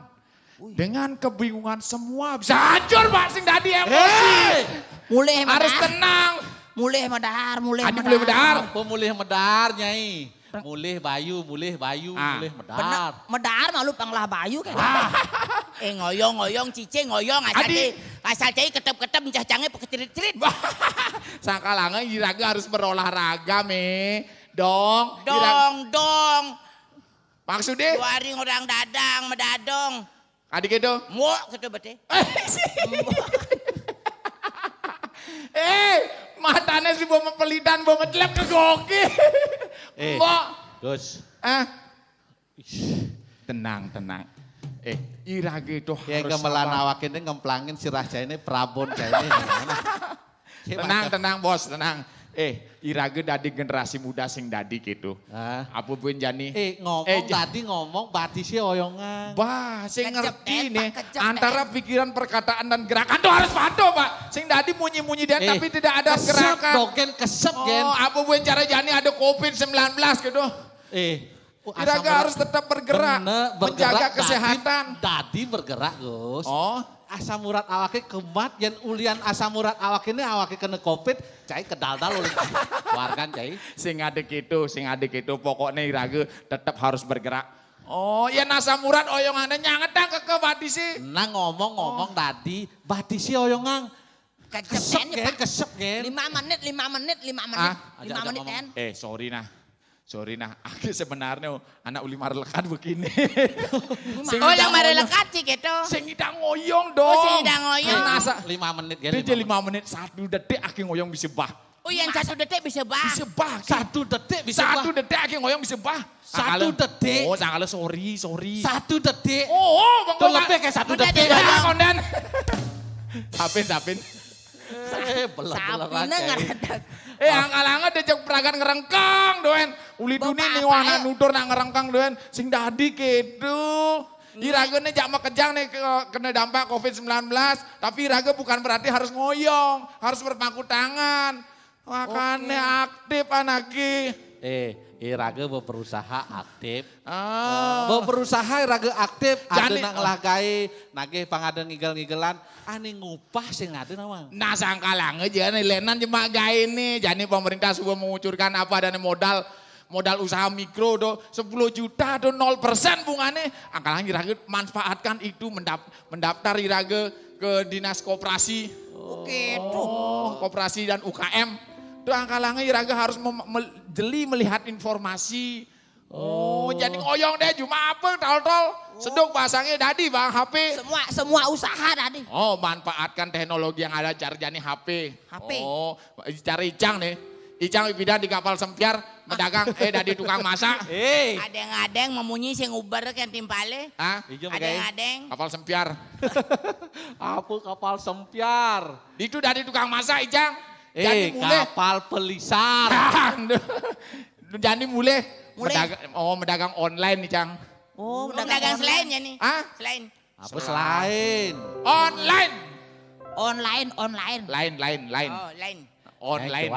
Dengan kebingungan semua bisa hancur Pak sing dadi emosi. Mulai Harus medar. tenang. Mulai medar. Adi mulai medar. Apa mulih medar Nyai? Mulih bayu, mulih medar. Benar. Medar malu panglah bayu kan. Ngoyong cicing ngoyong Adi. asal cai ketep-ketep mencah-cange pekecirit-cirit. Sangkalanga Iraga harus berolahraga Dong. Maksudnya? Duari orang dadang, medadong. Adik itu? Muak gitu bete. Matanya si bawa mepelidan, bawa medelep ke goki. Mbok. Gus. Tenang. Irage itu Ya harus gemelan sabar. awak ini ngemplangin si Raja ini Prabon kayak ini. Tenang bos, tenang. Irage dari generasi muda sing dadi gitu. Apa pun jani. ngomong batisnya oyongan. Bah, sing Kejep, ngerti Den, nih. Pak, kejep, Antara pikiran, perkataan dan gerakan tuh harus padu Pak. Sing dadi munyi-munyi dan tapi tidak ada gerakan. Dogen kesep gen. Apa pun cara jani ada COVID-19 gitu. Irage harus tetap bergerak, menjaga kesehatan. Dadi bergerak Gus. Oh, Asam urat awake kemat, yang ulian asam urat awak ini awake kena covid, cai kedal-dal oleh wargan cai. sing adik itu, pokoknya Irage tetap harus bergerak. Oh, ya asam urat oyongannya nyangetang ke batisi. Nah ngomong-ngomong tadi, batisi oyongang. Kesep gen. 5 menit. 5 menit Den. Sorry nah, aku sebenarnya anak uli marlekan begini. Oh yang mari lekat sih gitu. Sing ida ngoyong dong. Oh sing ida ngoyong. Nasa 5 menit gen. dia 5 menit 1 detik aki ngoyong bisa bah. Oh yang 1 detik bisa bah. Bisa bah. 1 detik bisa 1 detik aki ngoyong bisa bah. 1 detik. Oh, sangkala sorry. 1 detik. Oh, Tuh lebih kayak 1 detik. Kondan. Sapin. Sapine ngarantak. Angkal-angkal diajak peragan ngerengkang doen. Uli duni nih wana nutur nak ngerengkang doen. Sing dadi gitu. Irage nih jak kejang nih kena dampak COVID-19. Tapi Irage bukan berarti harus ngoyong. Harus berpangku tangan. Makanya aktif anaki. Irage berusaha aktif. Berusaha Irage aktif. Ada nak ngelagai, nagih pangadeng ngigel-ngigelan. Ani ngupah sing ada nama. Nah sangkalange jangan lenan cuma gaya ini. Jadi pemerintah sudah mengucurkan apa dan modal usaha mikro do 10 juta do 0% bunganya. Angkalange Irage manfaatkan itu mendaftar Irage ke dinas koperasi. Gitu. Koperasi dan UKM. Itu angkalange Irage harus jeli melihat informasi. Jadi ngoyong deh cuma apa tol-tol. Seduk pasangnya tadi bang HP. Semua usaha tadi. Manfaatkan teknologi yang ada cari jani HP. HP. Cari Icang nih. Icang pindah di kapal sempiar, mendagang dari tukang masak. Adeng-adeng memunyi sing uber kan timpale. Adeng-adeng. Kapal sempiar. Apa kapal sempiar? Itu dari tukang masak Icang. Jadi mulai. Kapal pelisar. Jadi mulai. Mendagang online Icang. Oh, dagang selain ya nih. Selain. Apa selain? Online. Lain. Lain. Oh, lain. Online.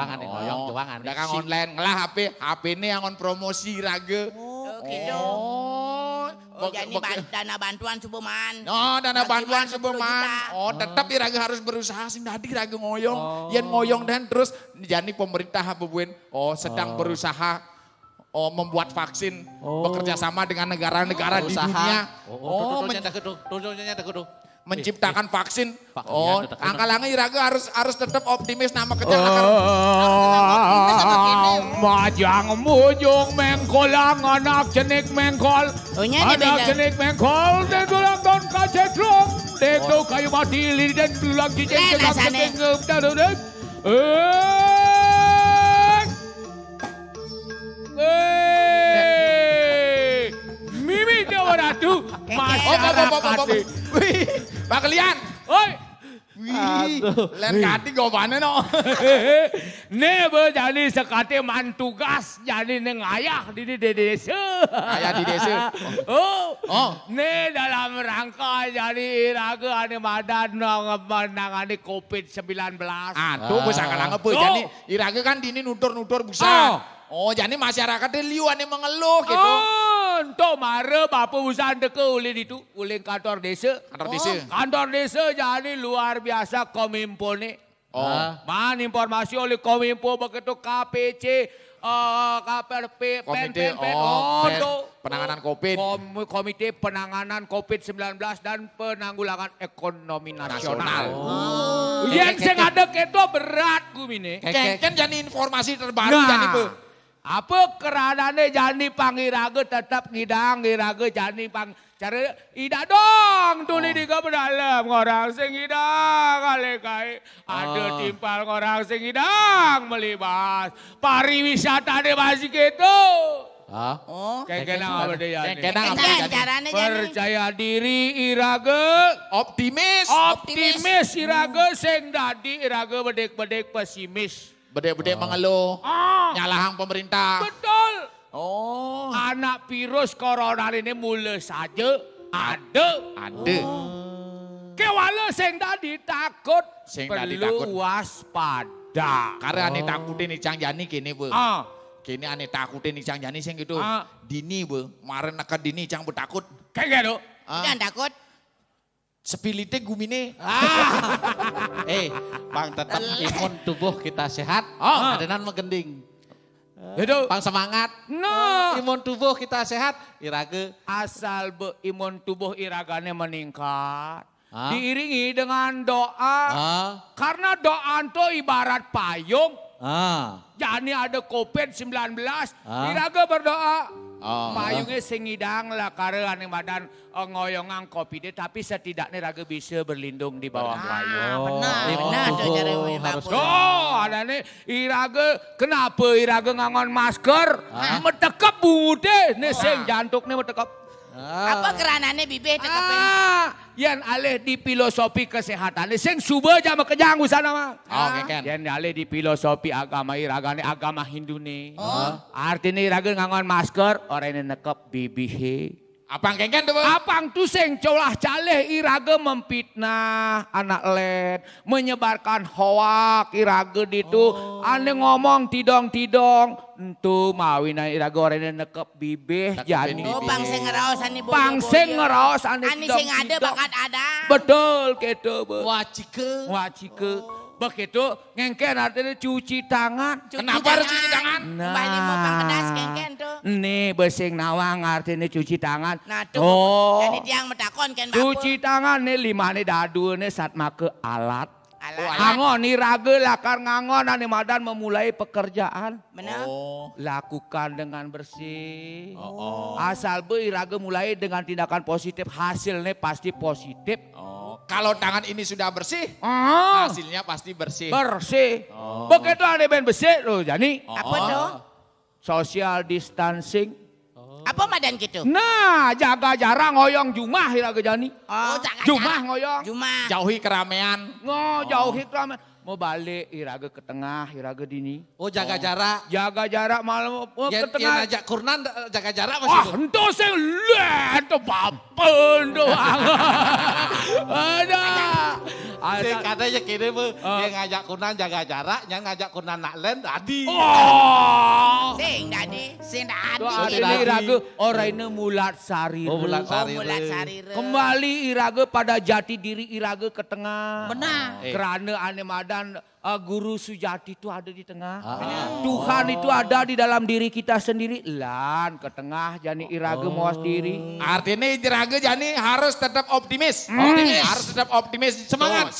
Juangan. Dagang online. Ngelah HP ini yang on promosi Irage. Oh, gitu. Jadi dana bantuan Subuman. Dana bantuan Subuman. Juta. Tetap Irage harus berusaha sing dadi Irage ngoyong. Yen ngoyong dan terus jadi pemerintah habubuin. Sedang berusaha membuat vaksin, bekerja sama dengan negara-negara di dunia. Menciptakan vaksin. Angkalange Irage harus tetap optimis nama kejang akan. Majang mujung mengkolang anak jenik mengkol. Anak jenik mengkol dan tulang don kacetlong. Deko kayu mati lili dan tulang cicing tulang cicing. Mimi dia orang tu masyarakat. Wih, Pak Kalian. Oi. Wih, lain kati kau mana no? Ne berjadi sekati mantugas jadi neng ayah di desa. Ayah di desa. Ne dalam rangka jadi Irage ane badan menangani COVID-19. Tuh bisa kalang apa? Jadi Irage kan dini nutur-nutur busa. Jadi masyarakatnya liu ane mengeluh gitu. Untuk mare bapa usaha deke ulin itu, ulin kantor desa. Kantor desa jadi luar biasa Kominfo nih. Man informasi oleh Kominfo begitu KPC, KPRP, penanganan COVID. Komite Penanganan COVID-19 dan Penanggulangan Ekonomi Nasional. Yang saya ngadek itu berat gue ini. Kan jadi informasi terbaru jadi Apa keranane jani pangiraga tetap ngidang iraga jani pang cara ida dong tuli di dalam orang sing ngidang alekai ada timpal orang sing ngidang melibas pariwisata de masih gitu. Oh. Kena apa dia? Kenang carane Percaya diri iraga optimis iraga sing dadi iraga bedek-bedek pesimis. Bedek-bedek mengeluh, nyalahang pemerintah. Betul. Oh. Anak virus corona ini mulai saja ada. Kewala sing tadi takut perlu waspada. Karena ane takutin Icang Jani kini bu. Kini ane takutin Icang Jani sing gitu. Dini bu, kemarin akan Dini Icang bertakut. Kayak gitu. Jangan takut. Sepilite gumine. Bang tetap imun tubuh kita sehat. Adenan megending. Itu. Bang semangat. Imun tubuh kita sehat. Iraga. Asal imun tubuh iragane meningkat. Diiringi dengan doa. Karena doa itu ibarat payung. Jani ada COVID-19. Iraga berdoa. Payungnya sengidang lah karena ane badan ngoyongan COVID tapi setidaknya raga bisa berlindung di bawah payung. Benar tuh cara harus. Ada nih iraga kenapa iraga ngangon masker? Metekap bude nih sing jantuk nih metekap. Apa keranane bibih tekepin? Yan alih di filosofi kesehatan sing suba aja kejang usana mah. Keken. Yan alih di filosofi agama iragane agama Hindu nih. Artinya iraga ngangon masker orang ini nekep bibih. Apang keken tuh bu? Apang tuh sing colah caleh iraga memfitnah anak led, menyebarkan hoak iraga ditu, ane ngomong tidong-tidong, entu mawina iraga orang ini nekep bibih jani. Oh pangseng ngeraos ani boyo. Pangseng ngeraos ane Ani sing ada bakat ada. Betul gitu bu. Wacike. Begitu ngengken artinya cuci tangan. Kenapa harus cuci tangan? Bali mau pangkedas kengken tuh. Nih besing nawang artinya cuci tangan. Nah tuh. Jadi tiang metakon kan bapak. Cuci tangan nih lima nih dadu nih saat make alat. Alat. Ngangon nih raga lakar ngangon ane madan memulai pekerjaan. Benar. Lakukan dengan bersih. Asal be iraga mulai dengan tindakan positif hasilnya pasti positif. Kalau tangan ini sudah bersih, hasilnya pasti bersih. Bersih. Begitu ane ben bersih loh Jani. Apa tuh? Social distancing. Apa madan gitu? Nah, jaga jarak ngoyong jumah iraga Jani. Oh, jaga Jumah jarak. ngoyong. Jumah. Jauhi keramaian. Jauhi keramaian. Mau balik iraga ke tengah, iraga dini. Oh jaga jarak. Jaga jarak malam ke Yang tengah. ajak kurnan jaga jarak masih. Ento sing lihat bapen doang. Ada. Sing katanya kini bu, yang ngajak kurnan jaga jarak, yang ngajak kurnan nak len tadi. Sing dadi. Sing dadi. Ini iraga orang ini mulat sari. Mulat sari. Mulat sarire. Kembali iraga pada jati diri iraga ke tengah. Benar. Kerana ane madan guru sujati itu ada di tengah. Tuhan itu ada di dalam diri kita sendiri. Lan ke tengah jani iraga mawas diri. Artinya iraga Jani harus tetap optimis. Harus tetap optimis. Semangat.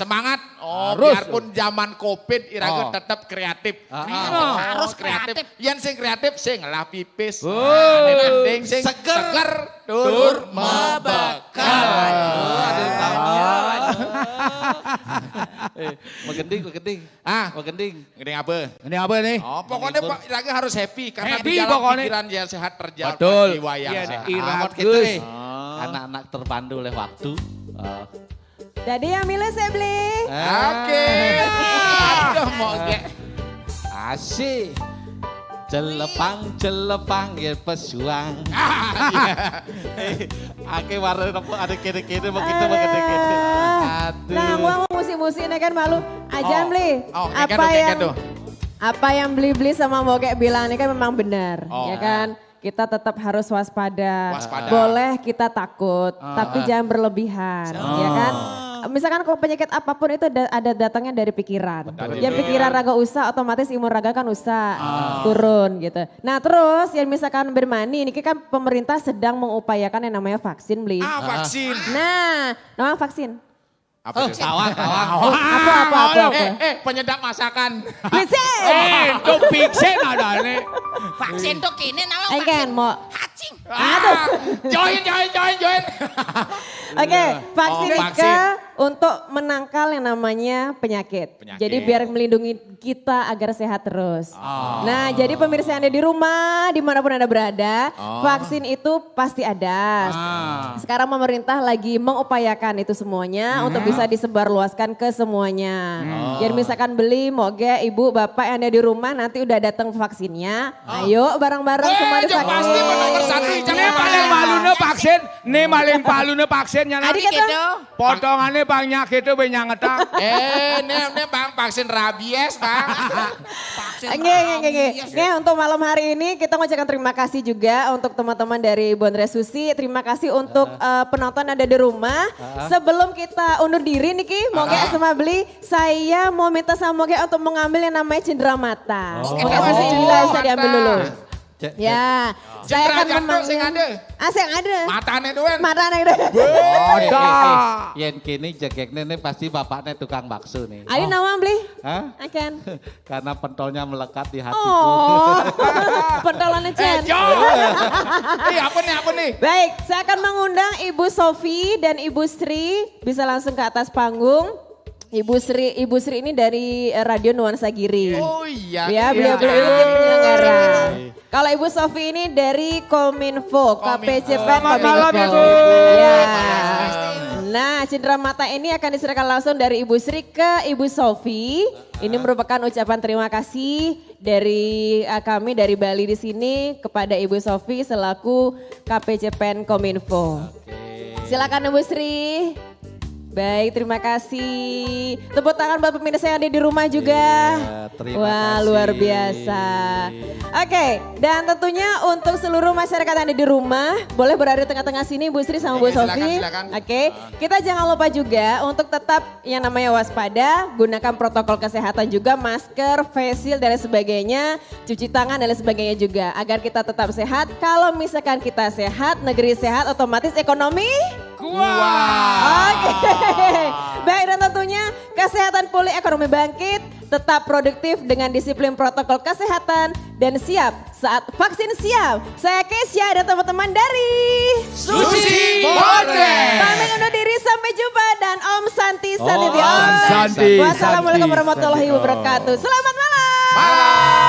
Harus. Biarpun zaman COVID iraga tetap kreatif. Harus kreatif. Yang sing kreatif sing lah pipis. Penting Sing seger. tur mebekal. Megending. Megending. Gede apa? Ini apa nih? Pokoknya Pak Iraga harus happy karena Happy di dalam pokoknya. pikiran dia sehat terjaga Betul. jiwa yang Iya, sehat. Iraga. Gitu nih. Anak-anak terpandu oleh waktu. Jadi yang milih saya beli. Oke. Aduh mau Asik. Celepang ya pesuang. Ake warna apa ada kede-kede begitu. Nah, gua mau musim-musim ini kan malu. Ajan beli. Kayak Apa yang beli-beli sama Bokek bilang ini kan memang benar, ya kan? Kita tetap harus waspada. Boleh kita takut, tapi jangan berlebihan, ya kan? Misalkan kalau penyakit apapun itu ada datangnya dari pikiran. Yang pikiran raga usah, otomatis imun raga kan usah turun gitu. Nah terus yang misalkan bermani, ini kan pemerintah sedang mengupayakan yang namanya vaksin beli. vaksin. Nah, namanya vaksin. Apa itu? Tawang. Apa? Penyedap masakan. Vaksin. Itu vaksin ada nih. Vaksin tuh kini nama Engken mau. hacing. Join. Oke, vaksin Oh, Ika untuk menangkal yang namanya penyakit. Jadi biar melindungi kita agar sehat terus. Nah, jadi pemirsa yang ada di rumah, dimanapun Anda berada, vaksin itu pasti ada. Sekarang pemerintah lagi mengupayakan itu semuanya untuk bisa disebarluaskan ke semuanya. Jadi misalkan beli, moga ibu, bapak yang ada di rumah nanti udah datang vaksinnya. Ayo bareng-bareng semua divaksin. pasti nomor satu, Ini paling palune vaksin. Ini paling palune vaksinnya Adik nanti. kita. Potongannya banyak itu banyak ngetak. ini bang vaksin rabies bang. Nge, untuk malam hari ini kita mengucapkan terima kasih juga untuk teman-teman dari Bondres Susi. Terima kasih untuk penonton yang ada di rumah. Sebelum kita undur diri nih Ki, Moge sama Beli, saya mau minta sama Moge untuk mengambil yang namanya cendera mata. Moge Susi bisa diambil dulu. Ya, saya akan memanggil. Sing ada. Yang ada. Matanya doang. Matanya ada. Ada. Yen kini jegeknya ini pasti bapaknya tukang bakso nih. Ayo nama Beli. Hah? Akan. Karena pentolnya melekat di hatiku. Oh, pentolannya Chen. Apa nih? Baik, saya akan mengundang Ibu Sofi dan Ibu Sri bisa langsung ke atas panggung. Ibu Sri ini dari Radio Nuansa Giri. Oh iya. Ya, beliau penyelenggara. Kalau Ibu Sofi ini dari Kominfo, KPCPEN Kominfo. Ya. Nah, cendera mata ini akan diserahkan langsung dari Ibu Sri ke Ibu Sofi. Ini merupakan ucapan terima kasih dari kami dari Bali di sini kepada Ibu Sofi selaku KPCPEN Kominfo. Silakan Ibu Sri. Baik, terima kasih. Tepuk tangan buat pemirsa yang ada di rumah juga. Iya, terima Wah, kasih. luar biasa. Oke, dan tentunya untuk seluruh masyarakat yang ada di rumah, boleh berada di tengah-tengah sini Bu Sri sama Bu Sofi. silakan. Oke, kita jangan lupa juga untuk tetap yang namanya waspada, gunakan protokol kesehatan juga, masker, face shield dan lain sebagainya, cuci tangan dan lain sebagainya juga. Agar kita tetap sehat, kalau misalkan kita sehat, negeri sehat, otomatis ekonomi Oke. Baik, dan tentunya kesehatan pulih, ekonomi bangkit, tetap produktif dengan disiplin protokol kesehatan dan siap saat vaksin siap. Saya Kesya dan teman-teman dari Susi Bondres. Kami undur diri, sampai jumpa dan Om Santi Santi. Om Santi. Wassalamualaikum warahmatullahi wabarakatuh. Selamat malam. Malam.